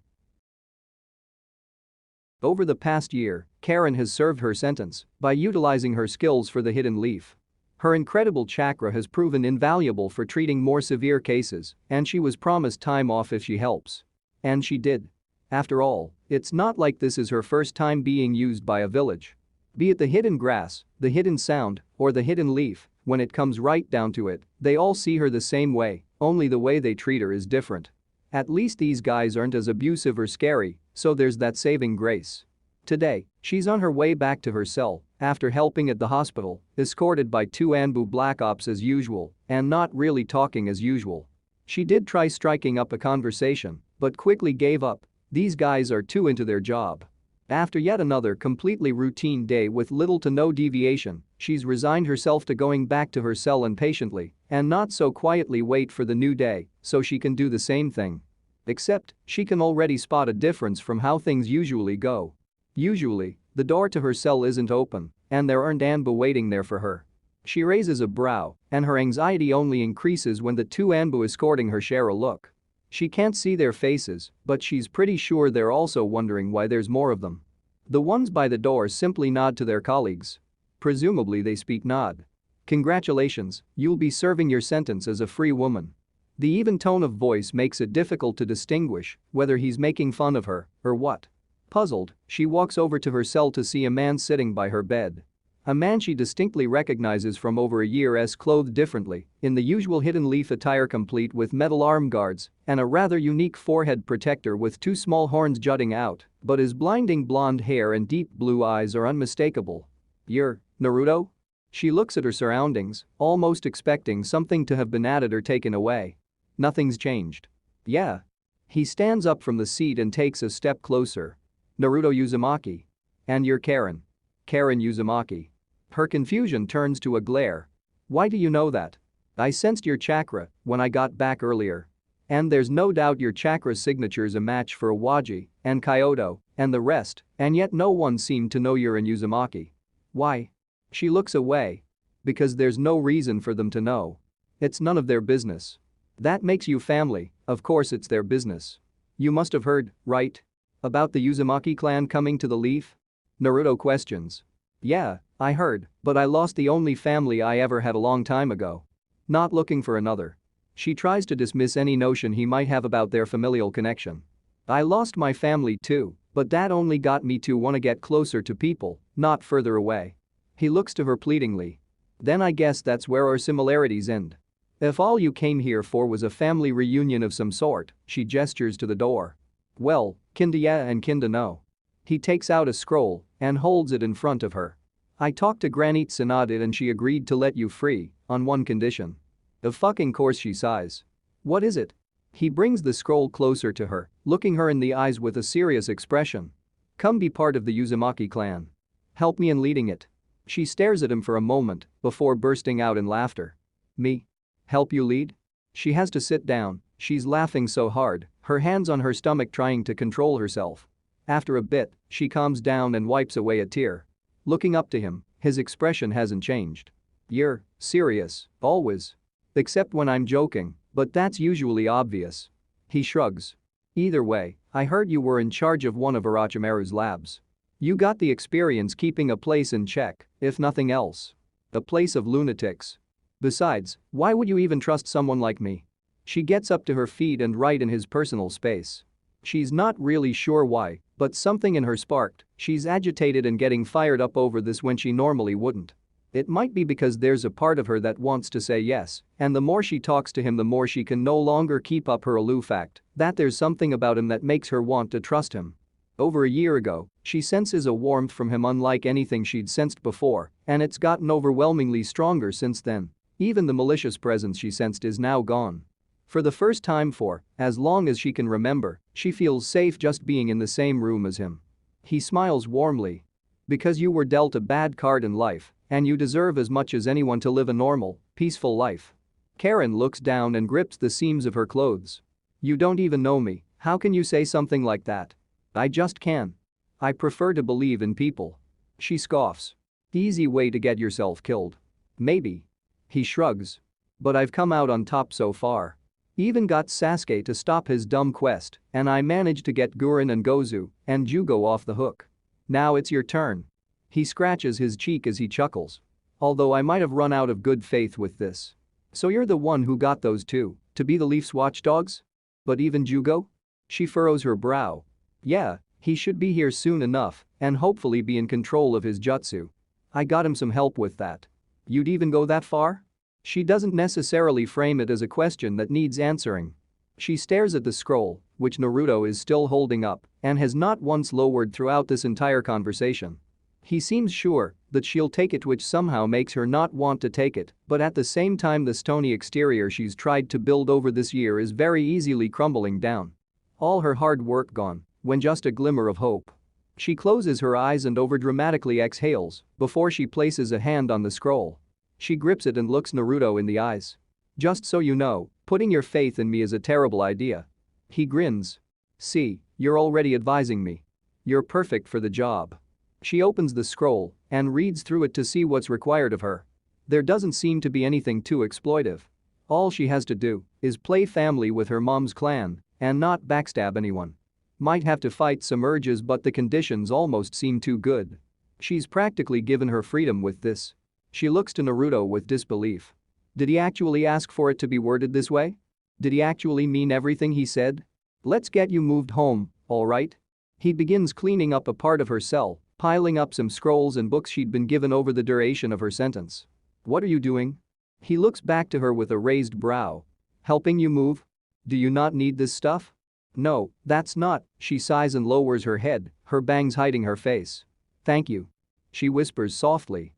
Over the past year, Karen has served her sentence by utilizing her skills for the Hidden Leaf. Her incredible chakra has proven invaluable for treating more severe cases, and she was promised time off if she helps. And she did. After all, it's not like this is her first time being used by a village. Be it the hidden grass, the hidden sound, or the hidden leaf, when it comes right down to it, they all see her the same way, only the way they treat her is different. At least these guys aren't as abusive or scary, so there's that saving grace. Today, she's on her way back to her cell after helping at the hospital, escorted by two Anbu Black Ops as usual and not really talking as usual. She did try striking up a conversation, but quickly gave up. These guys are too into their job. After yet another completely routine day with little to no deviation, she's resigned herself to going back to her cell and patiently and not so quietly wait for the new day so she can do the same thing. Except, she can already spot a difference from how things usually go. Usually, the door to her cell isn't open, and there aren't Anbu waiting there for her. She raises a brow, and her anxiety only increases when the two Anbu escorting her share a look. She can't see their faces, but she's pretty sure they're also wondering why there's more of them. The ones by the door simply nod to their colleagues. Presumably they speak nod. Congratulations, you'll be serving your sentence as a free woman. The even tone of voice makes it difficult to distinguish whether he's making fun of her or what. Puzzled, she walks over to her cell to see a man sitting by her bed. A man she distinctly recognizes from over a year as clothed differently, in the usual hidden leaf attire complete with metal arm guards and a rather unique forehead protector with two small horns jutting out, but his blinding blonde hair and deep blue eyes are unmistakable. You're Naruto? She looks at her surroundings, almost expecting something to have been added or taken away. Nothing's changed. Yeah. He stands up from the seat and takes a step closer. Naruto Uzumaki. And you're Karen. Karen Uzumaki. Her confusion turns to a glare. Why do you know that? I sensed your chakra when I got back earlier. And there's no doubt your chakra signature's a match for Awaji and Kyoto and the rest, and yet no one seemed to know you're in Uzumaki. Why? She looks away. Because there's no reason for them to know. It's none of their business. That makes you family, of course it's their business. You must have heard, right? About the Uzumaki clan coming to the Leaf? Naruto questions. Yeah, I heard, but I lost the only family I ever had a long time ago. Not looking for another. She tries to dismiss any notion he might have about their familial connection. I lost my family too, but that only got me to want to get closer to people, not further away. He looks to her pleadingly. Then I guess that's where our similarities end. If all you came here for was a family reunion of some sort, she gestures to the door. Well, kinda yeah and kinda no. He takes out a scroll and holds it in front of her. I talked to Granite Sanadid and she agreed to let you free, on one condition. Of fucking course she sighs. What is it? He brings the scroll closer to her, looking her in the eyes with a serious expression. Come be part of the Uzumaki clan. Help me in leading it. She stares at him for a moment before bursting out in laughter. Me? Help you lead? She has to sit down, she's laughing so hard, her hands on her stomach trying to control herself. After a bit, she calms down and wipes away a tear. Looking up to him, his expression hasn't changed. You're serious, always. Except when I'm joking, but that's usually obvious. He shrugs. Either way, I heard you were in charge of one of Orochimaru's labs. You got the experience keeping a place in check, if nothing else. A place of lunatics. Besides, why would you even trust someone like me? She gets up to her feet and right in his personal space. She's not really sure why, but something in her sparked, she's agitated and getting fired up over this when she normally wouldn't. It might be because there's a part of her that wants to say yes, and the more she talks to him the more she can no longer keep up her aloof fact that there's something about him that makes her want to trust him. Over a year ago, she senses a warmth from him unlike anything she'd sensed before, and it's gotten overwhelmingly stronger since then. Even the malicious presence she sensed is now gone. For the first time for as long as she can remember, she feels safe just being in the same room as him. He smiles warmly. Because you were dealt a bad card in life, and you deserve as much as anyone to live a normal, peaceful life. Karen looks down and grips the seams of her clothes. You don't even know me, how can you say something like that? I just can. I prefer to believe in people. She scoffs. Easy way to get yourself killed. Maybe. He shrugs. But I've come out on top so far. Even got Sasuke to stop his dumb quest, and I managed to get Gurren and Gozu and Jugo off the hook. Now it's your turn. He scratches his cheek as he chuckles. Although I might have run out of good faith with this. So you're the one who got those two, to be the Leafs watchdogs? But even Jugo? She furrows her brow. Yeah, he should be here soon enough and hopefully be in control of his jutsu. I got him some help with that. You'd even go that far? She doesn't necessarily frame it as a question that needs answering. She stares at the scroll, which Naruto is still holding up and has not once lowered throughout this entire conversation. He seems sure that she'll take it, which somehow makes her not want to take it, but at the same time the stony exterior she's tried to build over this year is very easily crumbling down. All her hard work gone, when just a glimmer of hope. She closes her eyes and overdramatically exhales before she places a hand on the scroll. She grips it and looks Naruto in the eyes. Just so you know, putting your faith in me is a terrible idea. He grins. See, you're already advising me. You're perfect for the job. She opens the scroll and reads through it to see what's required of her. There doesn't seem to be anything too exploitive. All she has to do is play family with her mom's clan and not backstab anyone. Might have to fight some urges, but the conditions almost seem too good. She's practically given her freedom with this. She looks to Naruto with disbelief. Did he actually ask for it to be worded this way? Did he actually mean everything he said? Let's get you moved home, alright? He begins cleaning up a part of her cell, piling up some scrolls and books she'd been given over the duration of her sentence. What are you doing? He looks back to her with a raised brow. Helping you move? Do you not need this stuff? No, that's not, she sighs and lowers her head, her bangs hiding her face. Thank you. She whispers softly.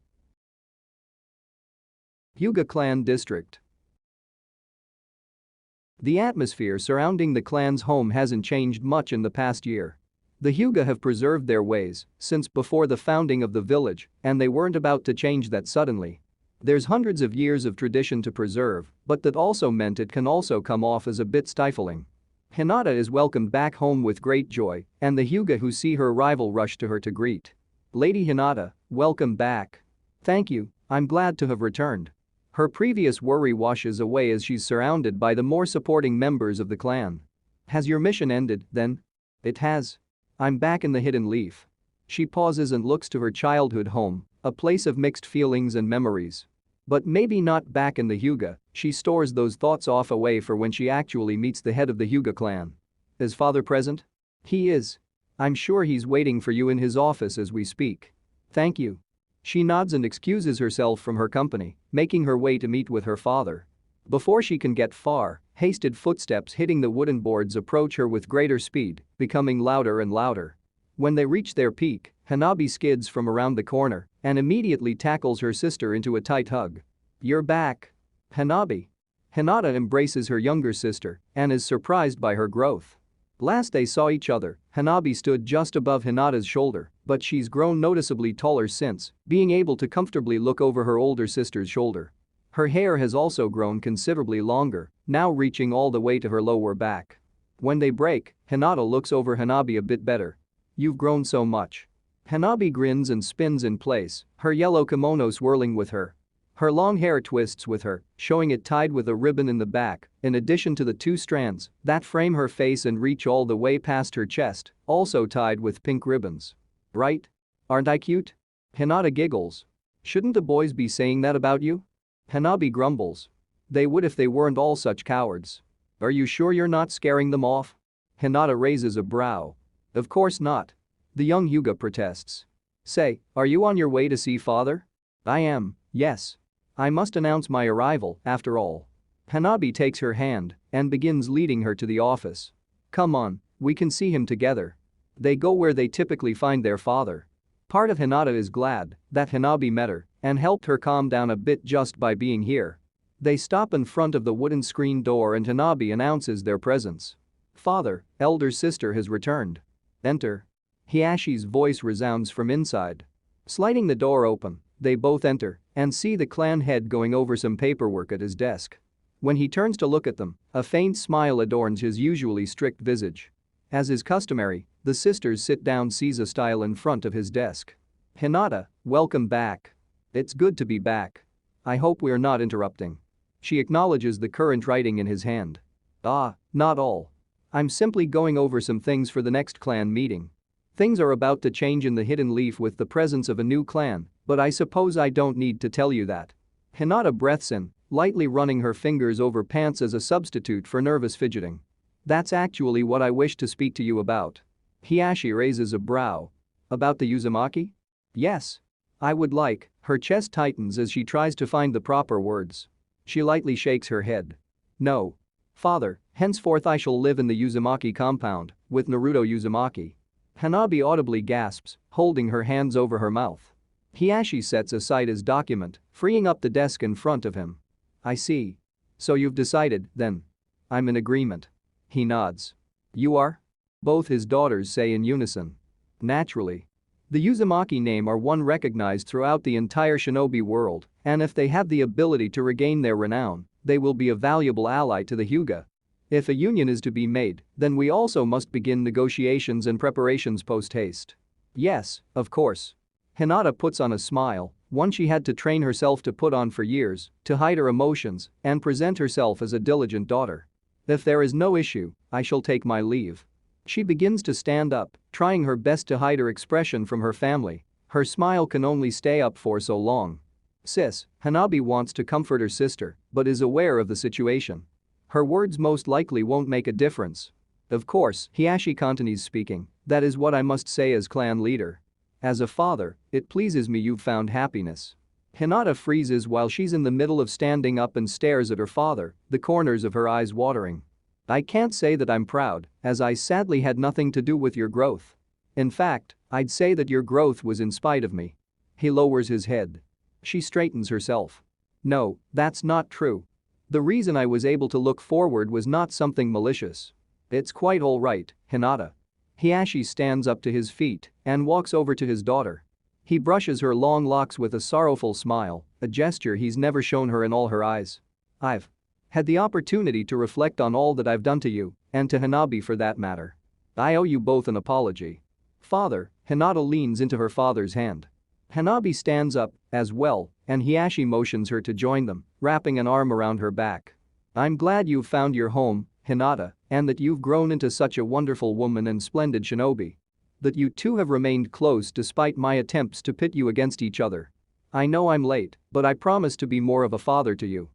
Hyuga Clan District. The atmosphere surrounding the clan's home hasn't changed much in the past year. The Hyuga have preserved their ways since before the founding of the village, and they weren't about to change that suddenly. There's hundreds of years of tradition to preserve, but that also meant it can also come off as a bit stifling. Hinata is welcomed back home with great joy, and the Hyuga who see her arrival rush to her to greet. "Lady Hinata, welcome back." "Thank you, I'm glad to have returned." Her previous worry washes away as she's surrounded by the more supporting members of the clan. "Has your mission ended, then?" "It has. I'm back in the Hidden Leaf." She pauses and looks to her childhood home, a place of mixed feelings and memories. But maybe not back in the Hyuga. She stores those thoughts off away for when she actually meets the head of the Hyuga clan. "Is father present?" "He is. I'm sure he's waiting for you in his office as we speak." "Thank you." She nods and excuses herself from her company, making her way to meet with her father. Before she can get far, hasted footsteps hitting the wooden boards approach her with greater speed, becoming louder and louder. When they reach their peak, Hanabi skids from around the corner and immediately tackles her sister into a tight hug. "You're back." "Hanabi." Hinata embraces her younger sister and is surprised by her growth. Last they saw each other, Hanabi stood just above Hinata's shoulder, but she's grown noticeably taller since, being able to comfortably look over her older sister's shoulder. Her hair has also grown considerably longer, now reaching all the way to her lower back. When they break, Hinata looks over Hanabi a bit better. "You've grown so much." Hanabi grins and spins in place, her yellow kimono swirling with her. Her long hair twists with her, showing it tied with a ribbon in the back, in addition to the two strands that frame her face and reach all the way past her chest, also tied with pink ribbons. "Right? Aren't I cute?" Hinata giggles. "Shouldn't the boys be saying that about you?" Hanabi grumbles. "They would if they weren't all such cowards." "Are you sure you're not scaring them off?" Hinata raises a brow. "Of course not." The young Hyuga protests. "Say, are you on your way to see father?" "I am, yes. I must announce my arrival, after all." Hanabi takes her hand and begins leading her to the office. "Come on, we can see him together." They go where they typically find their father. Part of Hinata is glad that Hanabi met her and helped her calm down a bit just by being here. They stop in front of the wooden screen door and Hanabi announces their presence. "Father, elder sister has returned. Enter." Hiyashi's voice resounds from inside. Sliding the door open, they both enter and see the clan head going over some paperwork at his desk. When he turns to look at them, a faint smile adorns his usually strict visage. As is customary, the sisters sit down Caesar style in front of his desk. "Hinata, welcome back. It's good to be back. I hope we're not interrupting." She acknowledges the current writing in his hand. "Ah, not all. I'm simply going over some things for the next clan meeting. Things are about to change in the Hidden Leaf with the presence of a new clan, but I suppose I don't need to tell you that." Hinata breaths in, lightly running her fingers over pants as a substitute for nervous fidgeting. "That's actually what I wish to speak to you about." Hiyashi raises a brow. "About the Uzumaki?" "Yes. I would like." Her chest tightens as she tries to find the proper words. She lightly shakes her head. "No. Father, henceforth I shall live in the Uzumaki compound with Naruto Uzumaki." Hanabi audibly gasps, holding her hands over her mouth. Hiyashi sets aside his document, freeing up the desk in front of him. "I see. So you've decided, then?" "I'm in agreement." He nods. "You are?" Both his daughters say in unison. "Naturally. The Uzumaki name are one recognized throughout the entire shinobi world, and if they have the ability to regain their renown, they will be a valuable ally to the Hyuga. If a union is to be made, then we also must begin negotiations and preparations post-haste." "Yes, of course." Hinata puts on a smile, one she had to train herself to put on for years, to hide her emotions and present herself as a diligent daughter. "If there is no issue, I shall take my leave." She begins to stand up, trying her best to hide her expression from her family. Her smile can only stay up for so long. "Sis," Hanabi wants to comfort her sister, but is aware of the situation. Her words most likely won't make a difference. "Of course," Hiyashi continues speaking, "that is what I must say as clan leader. As a father, it pleases me you've found happiness." Hinata freezes while she's in the middle of standing up and stares at her father, the corners of her eyes watering. "I can't say that I'm proud, as I sadly had nothing to do with your growth. In fact, I'd say that your growth was in spite of me." He lowers his head. She straightens herself. "No, that's not true. The reason I was able to look forward was not something malicious. It's quite all right, Hinata." Hiashi stands up to his feet and walks over to his daughter. He brushes her long locks with a sorrowful smile, a gesture he's never shown her in all her eyes. I've had the opportunity to reflect on all that I've done to you, and to Hanabi for that matter. I owe you both an apology. Father, Hinata leans into her father's hand. Hanabi stands up as well, and Hiashi motions her to join them, wrapping an arm around her back. I'm glad you've found your home, Hinata, and that you've grown into such a wonderful woman and splendid shinobi. That you two have remained close despite my attempts to pit you against each other. I know I'm late, but I promise to be more of a father to you.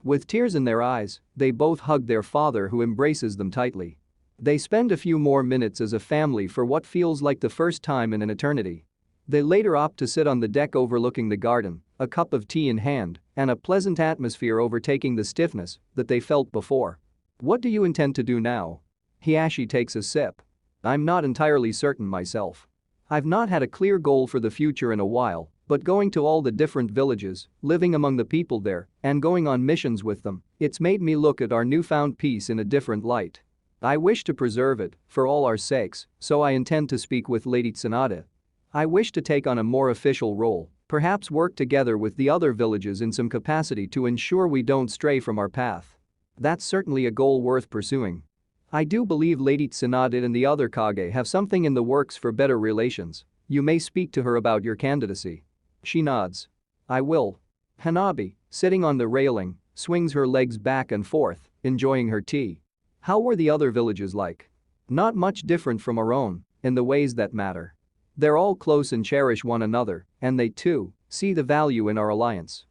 With tears in their eyes, they both hug their father, who embraces them tightly. They spend a few more minutes as a family for what feels like the first time in an eternity. They later opt to sit on the deck overlooking the garden, a cup of tea in hand, and a pleasant atmosphere overtaking the stiffness that they felt before. What do you intend to do now? Hiashi takes a sip. I'm not entirely certain myself. I've not had a clear goal for the future in a while, but going to all the different villages, living among the people there, and going on missions with them, it's made me look at our newfound peace in a different light. I wish to preserve it, for all our sakes, so I intend to speak with Lady Tsunade. I wish to take on a more official role, perhaps work together with the other villages in some capacity to ensure we don't stray from our path. That's certainly a goal worth pursuing. I do believe Lady Tsunade and the other Kage have something in the works for better relations. You may speak to her about your candidacy. She nods. I will. Hanabi, sitting on the railing, swings her legs back and forth, enjoying her tea. How were the other villages like? Not much different from our own, in the ways that matter. They're all close and cherish one another, and they too see the value in our alliance.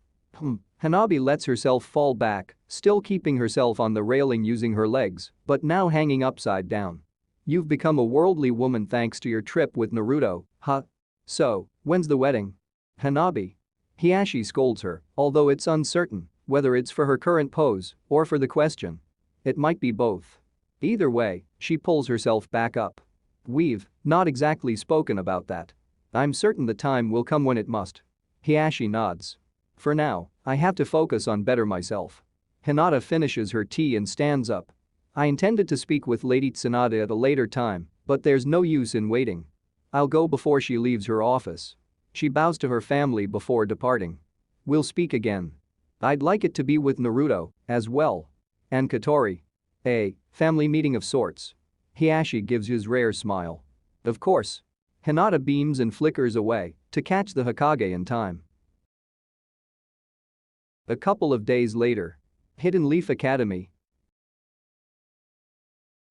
Hanabi lets herself fall back, still keeping herself on the railing using her legs, but now hanging upside down. You've become a worldly woman thanks to your trip with Naruto, huh? So, when's the wedding? Hanabi. Hiashi scolds her, although it's uncertain whether it's for her current pose or for the question. It might be both. Either way, she pulls herself back up. We've not exactly spoken about that. I'm certain the time will come when it must. Hiashi nods. For now, I have to focus on better myself. Hinata finishes her tea and stands up. I intended to speak with Lady Tsunade at a later time, but there's no use in waiting. I'll go before she leaves her office. She bows to her family before departing. We'll speak again. I'd like it to be with Naruto, as well. And Katori. A family meeting of sorts. Hiashi gives his rare smile. Of course. Hinata beams and flickers away to catch the Hokage in time. A couple of days later. Hidden Leaf Academy.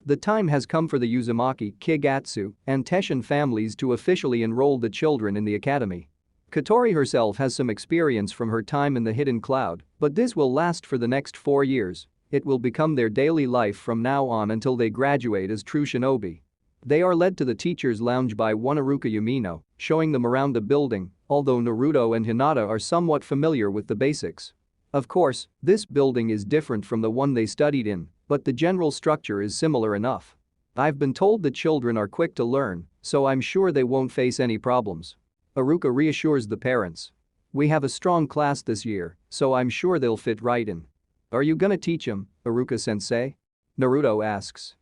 The time has come for the Uzumaki, Kigatsu, and Teshin families to officially enroll the children in the academy. Katori herself has some experience from her time in the Hidden Cloud, but this will last for the next 4 years. It will become their daily life from now on until they graduate as true shinobi. They are led to the teacher's lounge by one Iruka Yumino, showing them around the building, although Naruto and Hinata are somewhat familiar with the basics. Of course, this building is different from the one they studied in, but the general structure is similar enough. I've been told the children are quick to learn, so I'm sure they won't face any problems. Iruka reassures the parents. We have a strong class this year, so I'm sure they'll fit right in. Are you gonna teach him, Iruka-sensei? Naruto asks.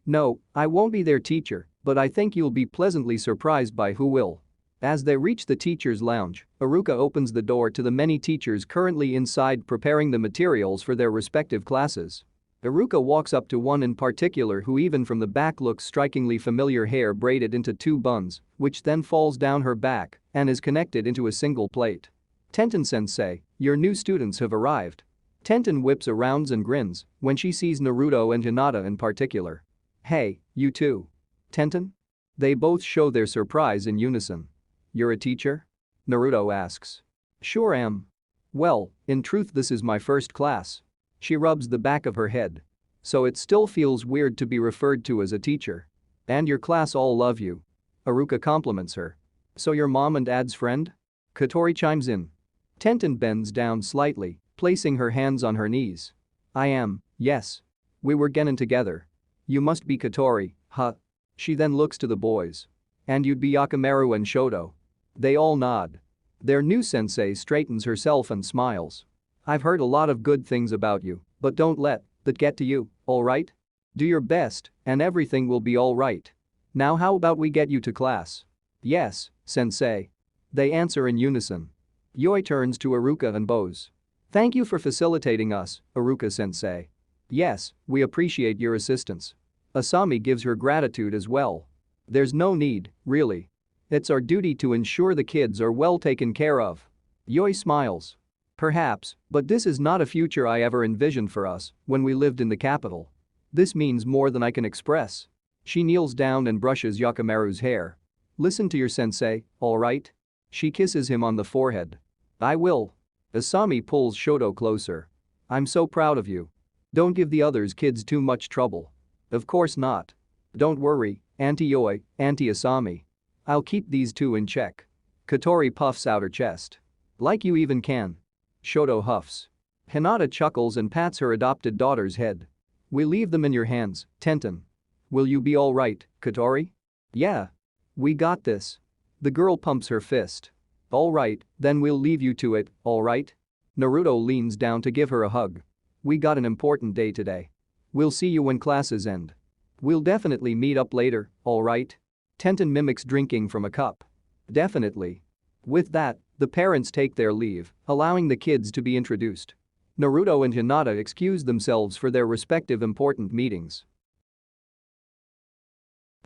No, I won't be their teacher, but I think you'll be pleasantly surprised by who will. As they reach the teacher's lounge, Iruka opens the door to the many teachers currently inside preparing the materials for their respective classes. Iruka walks up to one in particular who even from the back looks strikingly familiar, hair braided into 2 buns, which then falls down her back and is connected into a single plate. Tenten-sensei, your new students have arrived. Tenten whips around and grins when she sees Naruto and Hinata in particular. Hey, you two. Tenten? They both show their surprise in unison. You're a teacher? Naruto asks. Sure am. Well, in truth this is my first class. She rubs the back of her head. So it still feels weird to be referred to as a teacher. And your class all love you. Iruka compliments her. So your mom and dad's friend? Katori chimes in. Tenten bends down slightly, placing her hands on her knees. I am, yes. We were getting together. You must be Katori, huh? She then looks to the boys. And you'd be Yakamaru and Shoto. They all nod. Their new sensei straightens herself and smiles. I've heard a lot of good things about you, but don't let that get to you, alright? Do your best, and everything will be alright. Now how about we get you to class? Yes, sensei. They answer in unison. Yoi turns to Iruka and bows. Thank you for facilitating us, Iruka-sensei. Yes, we appreciate your assistance. Asami gives her gratitude as well. There's no need, really. It's our duty to ensure the kids are well taken care of. Yoi smiles. Perhaps, but this is not a future I ever envisioned for us when we lived in the capital. This means more than I can express. She kneels down and brushes Yakimaru's hair. Listen to your sensei, alright? She kisses him on the forehead. I will. Asami pulls Shoto closer. I'm so proud of you. Don't give the others kids too much trouble. Of course not. Don't worry, Auntie Yoi, Auntie Asami. I'll keep these two in check. Katori puffs out her chest. Like you even can. Shoto huffs. Hinata chuckles and pats her adopted daughter's head. We leave them in your hands, Tenten. Will you be alright, Katori? Yeah. We got this. The girl pumps her fist. Alright, then we'll leave you to it, alright? Naruto leans down to give her a hug. We got an important day today. We'll see you when classes end. We'll definitely meet up later, alright? Tenten mimics drinking from a cup. Definitely. With that, the parents take their leave, allowing the kids to be introduced. Naruto and Hinata excuse themselves for their respective important meetings.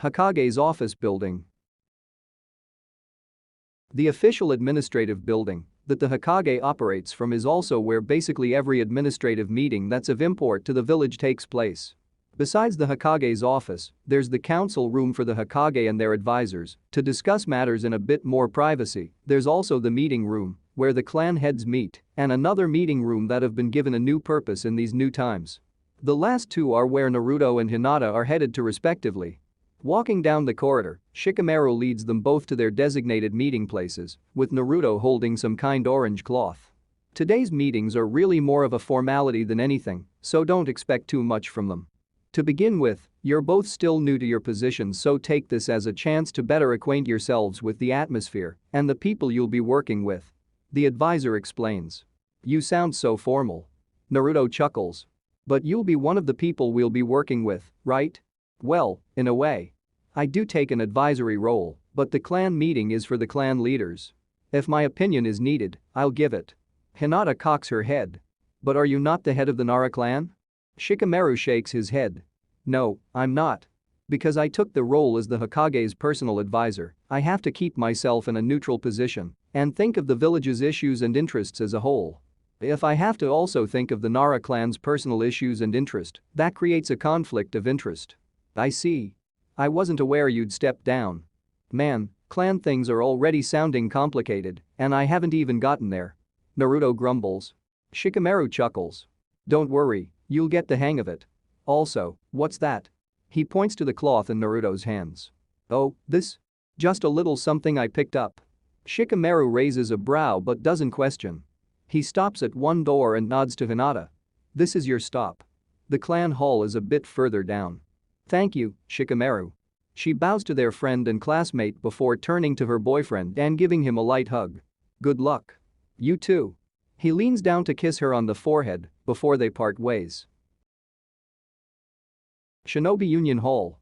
Hokage's office building. The official administrative building that the Hokage operates from is also where basically every administrative meeting that's of import to the village takes place. Besides the Hokage's office, there's the council room for the Hokage and their advisors to discuss matters in a bit more privacy. There's also the meeting room, where the clan heads meet, and another meeting room that have been given a new purpose in these new times. The last two are where Naruto and Hinata are headed to respectively. Walking down the corridor, Shikamaru leads them both to their designated meeting places, with Naruto holding some kind orange cloth. Today's meetings are really more of a formality than anything, so don't expect too much from them. To begin with, you're both still new to your positions, so take this as a chance to better acquaint yourselves with the atmosphere and the people you'll be working with. The advisor explains. You sound so formal. Naruto chuckles. But you'll be one of the people we'll be working with, right? Well, in a way. I do take an advisory role, but the clan meeting is for the clan leaders. If my opinion is needed, I'll give it. Hinata cocks her head. But are you not the head of the Nara clan? Shikamaru shakes his head. No, I'm not. Because I took the role as the Hokage's personal advisor, I have to keep myself in a neutral position and think of the village's issues and interests as a whole. If I have to also think of the Nara clan's personal issues and interest, that creates a conflict of interest. I see. I wasn't aware you'd stepped down. Man, clan things are already sounding complicated, and I haven't even gotten there. Naruto grumbles. Shikamaru chuckles. Don't worry, you'll get the hang of it. Also, what's that? He points to the cloth in Naruto's hands. Oh, this? Just a little something I picked up. Shikamaru raises a brow but doesn't question. He stops at one door and nods to Hinata. This is your stop. The clan hall is a bit further down. Thank you, Shikamaru. She bows to their friend and classmate before turning to her boyfriend and giving him a light hug. Good luck. You too. He leans down to kiss her on the forehead before they part ways. Shinobi Union Hall.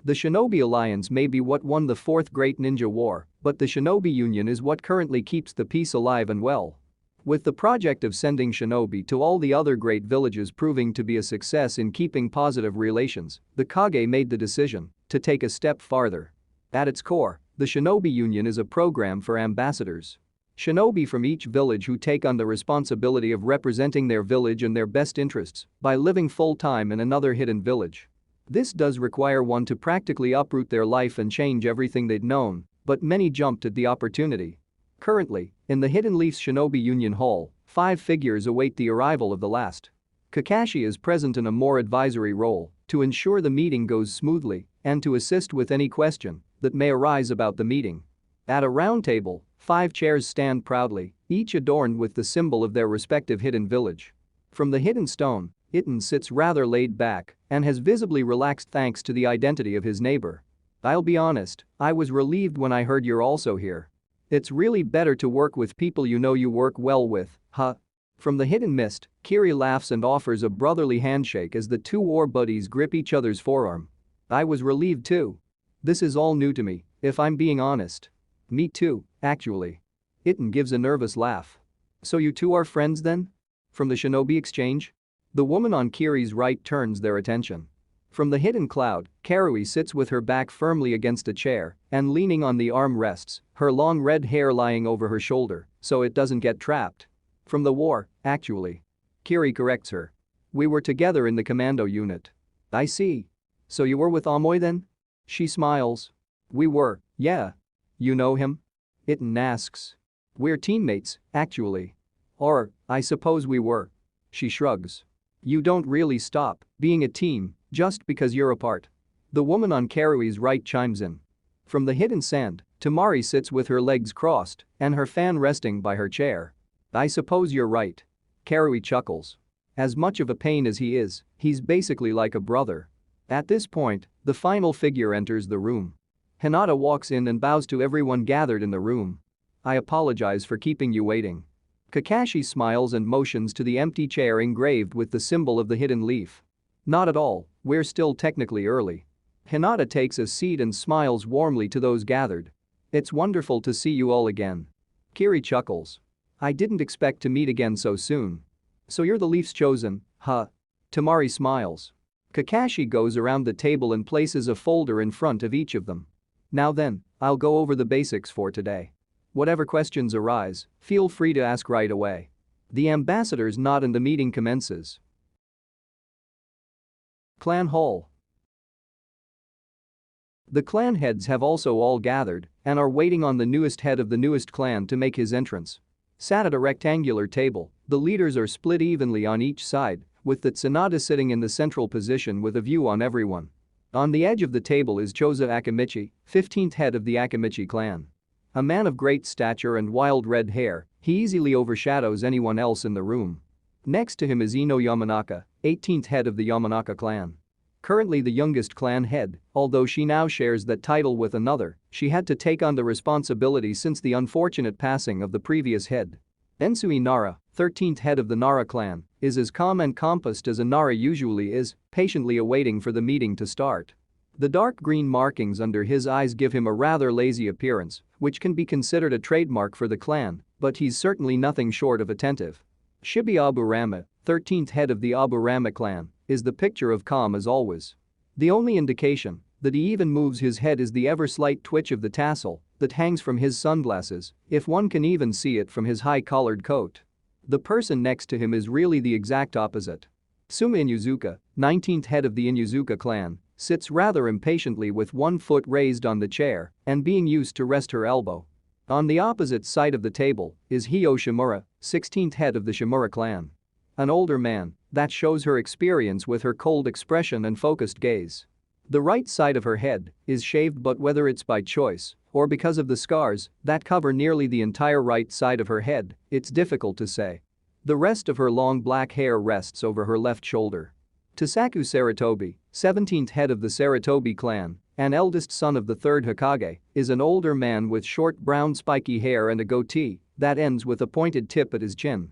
The Shinobi Alliance may be what won the Fourth Great Ninja War, but the Shinobi Union is what currently keeps the peace alive and well. With the project of sending shinobi to all the other great villages proving to be a success in keeping positive relations, the Kage made the decision to take a step farther. At its core, the Shinobi Union is a program for ambassadors. Shinobi from each village who take on the responsibility of representing their village and their best interests by living full-time in another hidden village. This does require one to practically uproot their life and change everything they'd known, but many jumped at the opportunity. Currently, in the Hidden Leaf's Shinobi Union Hall, 5 figures await the arrival of the last. Kakashi is present in a more advisory role to ensure the meeting goes smoothly and to assist with any question that may arise about the meeting. At a round table, 5 chairs stand proudly, each adorned with the symbol of their respective hidden village. From the hidden stone, Itten sits rather laid back and has visibly relaxed thanks to the identity of his neighbor. I'll be honest, I was relieved when I heard you're also here. It's really better to work with people you know you work well with, huh? From the hidden mist, Kiri laughs and offers a brotherly handshake as the two war buddies grip each other's forearm. I was relieved too. This is all new to me, if I'm being honest. Me too, actually. Itten gives a nervous laugh. So you two are friends then? From the shinobi exchange? The woman on Kiri's right turns their attention. From the hidden cloud, Karui sits with her back firmly against a chair and leaning on the arm rests, her long red hair lying over her shoulder so it doesn't get trapped. From the war, actually. Kiri corrects her. We were together in the commando unit. I see. So you were with Amoy then? She smiles. We were, yeah. You know him? Itten asks. We're teammates, actually. Or, I suppose we were. She shrugs. You don't really stop being a team just because you're apart. The woman on Karui's right chimes in. From the hidden sand, Tamari sits with her legs crossed and her fan resting by her chair. I suppose you're right. Karui chuckles. As much of a pain as he is, he's basically like a brother. At this point, the final figure enters the room. Hinata walks in and bows to everyone gathered in the room. I apologize for keeping you waiting. Kakashi smiles and motions to the empty chair engraved with the symbol of the hidden leaf. Not at all, we're still technically early. Hinata takes a seat and smiles warmly to those gathered. It's wonderful to see you all again. Kiri chuckles. I didn't expect to meet again so soon. So you're the Leaf's chosen, huh? Tamari smiles. Kakashi goes around the table and places a folder in front of each of them. Now then, I'll go over the basics for today. Whatever questions arise, feel free to ask right away. The ambassadors nod and the meeting commences. Clan Hall. The clan heads have also all gathered and are waiting on the newest head of the newest clan to make his entrance. Sat at a rectangular table, the leaders are split evenly on each side, with the Tsunade sitting in the central position with a view on everyone. On the edge of the table is Choza Akamichi, 15th head of the Akamichi clan. A man of great stature and wild red hair, he easily overshadows anyone else in the room. Next to him is Ino Yamanaka, 18th head of the Yamanaka clan. Currently the youngest clan head, although she now shares that title with another, she had to take on the responsibility since the unfortunate passing of the previous head. Ensui Nara, 13th head of the Nara clan, is as calm and composed as a Nara usually is, patiently awaiting for the meeting to start. The dark green markings under his eyes give him a rather lazy appearance, which can be considered a trademark for the clan, but he's certainly nothing short of attentive. Shibi Aburama, 13th head of the Aburama clan, is the picture of calm as always. The only indication that he even moves his head is the ever-slight twitch of the tassel that hangs from his sunglasses, if one can even see it from his high-collared coat. The person next to him is really the exact opposite. Suma Inuzuka, 19th head of the Inuzuka clan, sits rather impatiently with one foot raised on the chair and being used to rest her elbow. On the opposite side of the table is Hio Shimura, 16th head of the Shimura clan. An older man that shows her experience with her cold expression and focused gaze. The right side of her head is shaved, but whether it's by choice or because of the scars that cover nearly the entire right side of her head, it's difficult to say. The rest of her long black hair rests over her left shoulder. Tasaku Saratobi, 17th head of the Saratobi clan and eldest son of the third Hokage, is an older man with short brown spiky hair and a goatee that ends with a pointed tip at his chin.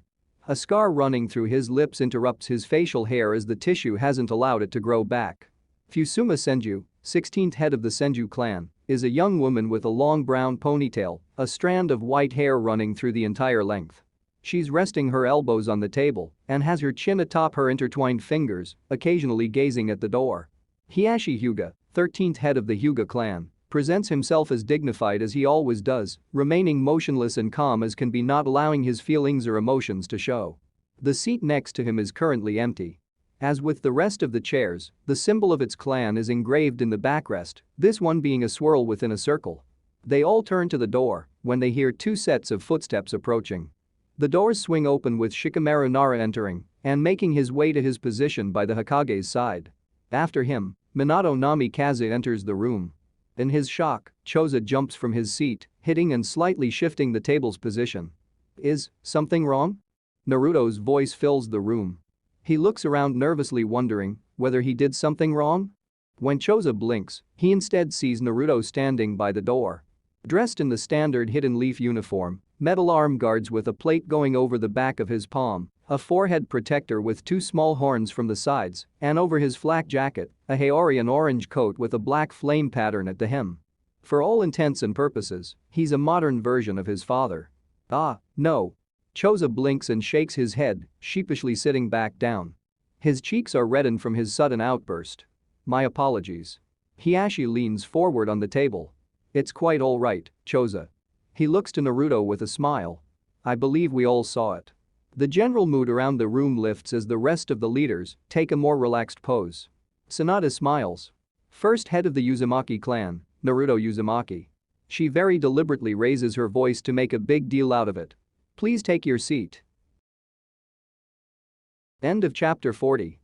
A scar running through his lips interrupts his facial hair as the tissue hasn't allowed it to grow back. Fusuma Senju, 16th head of the Senju clan, is a young woman with a long brown ponytail, a strand of white hair running through the entire length. She's resting her elbows on the table and has her chin atop her intertwined fingers, occasionally gazing at the door. Hiashi Hyuga, 13th head of the Hyuga clan, presents himself as dignified as he always does, remaining motionless and calm as can be, not allowing his feelings or emotions to show. The seat next to him is currently empty. As with the rest of the chairs, the symbol of its clan is engraved in the backrest, this one being a swirl within a circle. They all turn to the door when they hear two sets of footsteps approaching. The doors swing open with Shikamaru Nara entering and making his way to his position by the Hokage's side. After him, Minato Namikaze enters the room. In his shock, Choza jumps from his seat, hitting and slightly shifting the table's position. Is something wrong? Naruto's voice fills the room. He looks around nervously, wondering whether he did something wrong. When Choza blinks, he instead sees Naruto standing by the door. Dressed in the standard hidden leaf uniform, metal arm guards with a plate going over the back of his palm, A forehead protector with two small horns from the sides, and over his flak jacket, a Haorian orange coat with a black flame pattern at the hem. For all intents and purposes, he's a modern version of his father. Ah, no. Choza blinks and shakes his head, sheepishly sitting back down. His cheeks are reddened from his sudden outburst. My apologies. Hiashi leans forward on the table. It's quite all right, Choza. He looks to Naruto with a smile. I believe we all saw it. The general mood around the room lifts as the rest of the leaders take a more relaxed pose. Sanada smiles. First head of the Uzumaki clan, Naruto Uzumaki. She very deliberately raises her voice to make a big deal out of it. Please take your seat. End of chapter 40.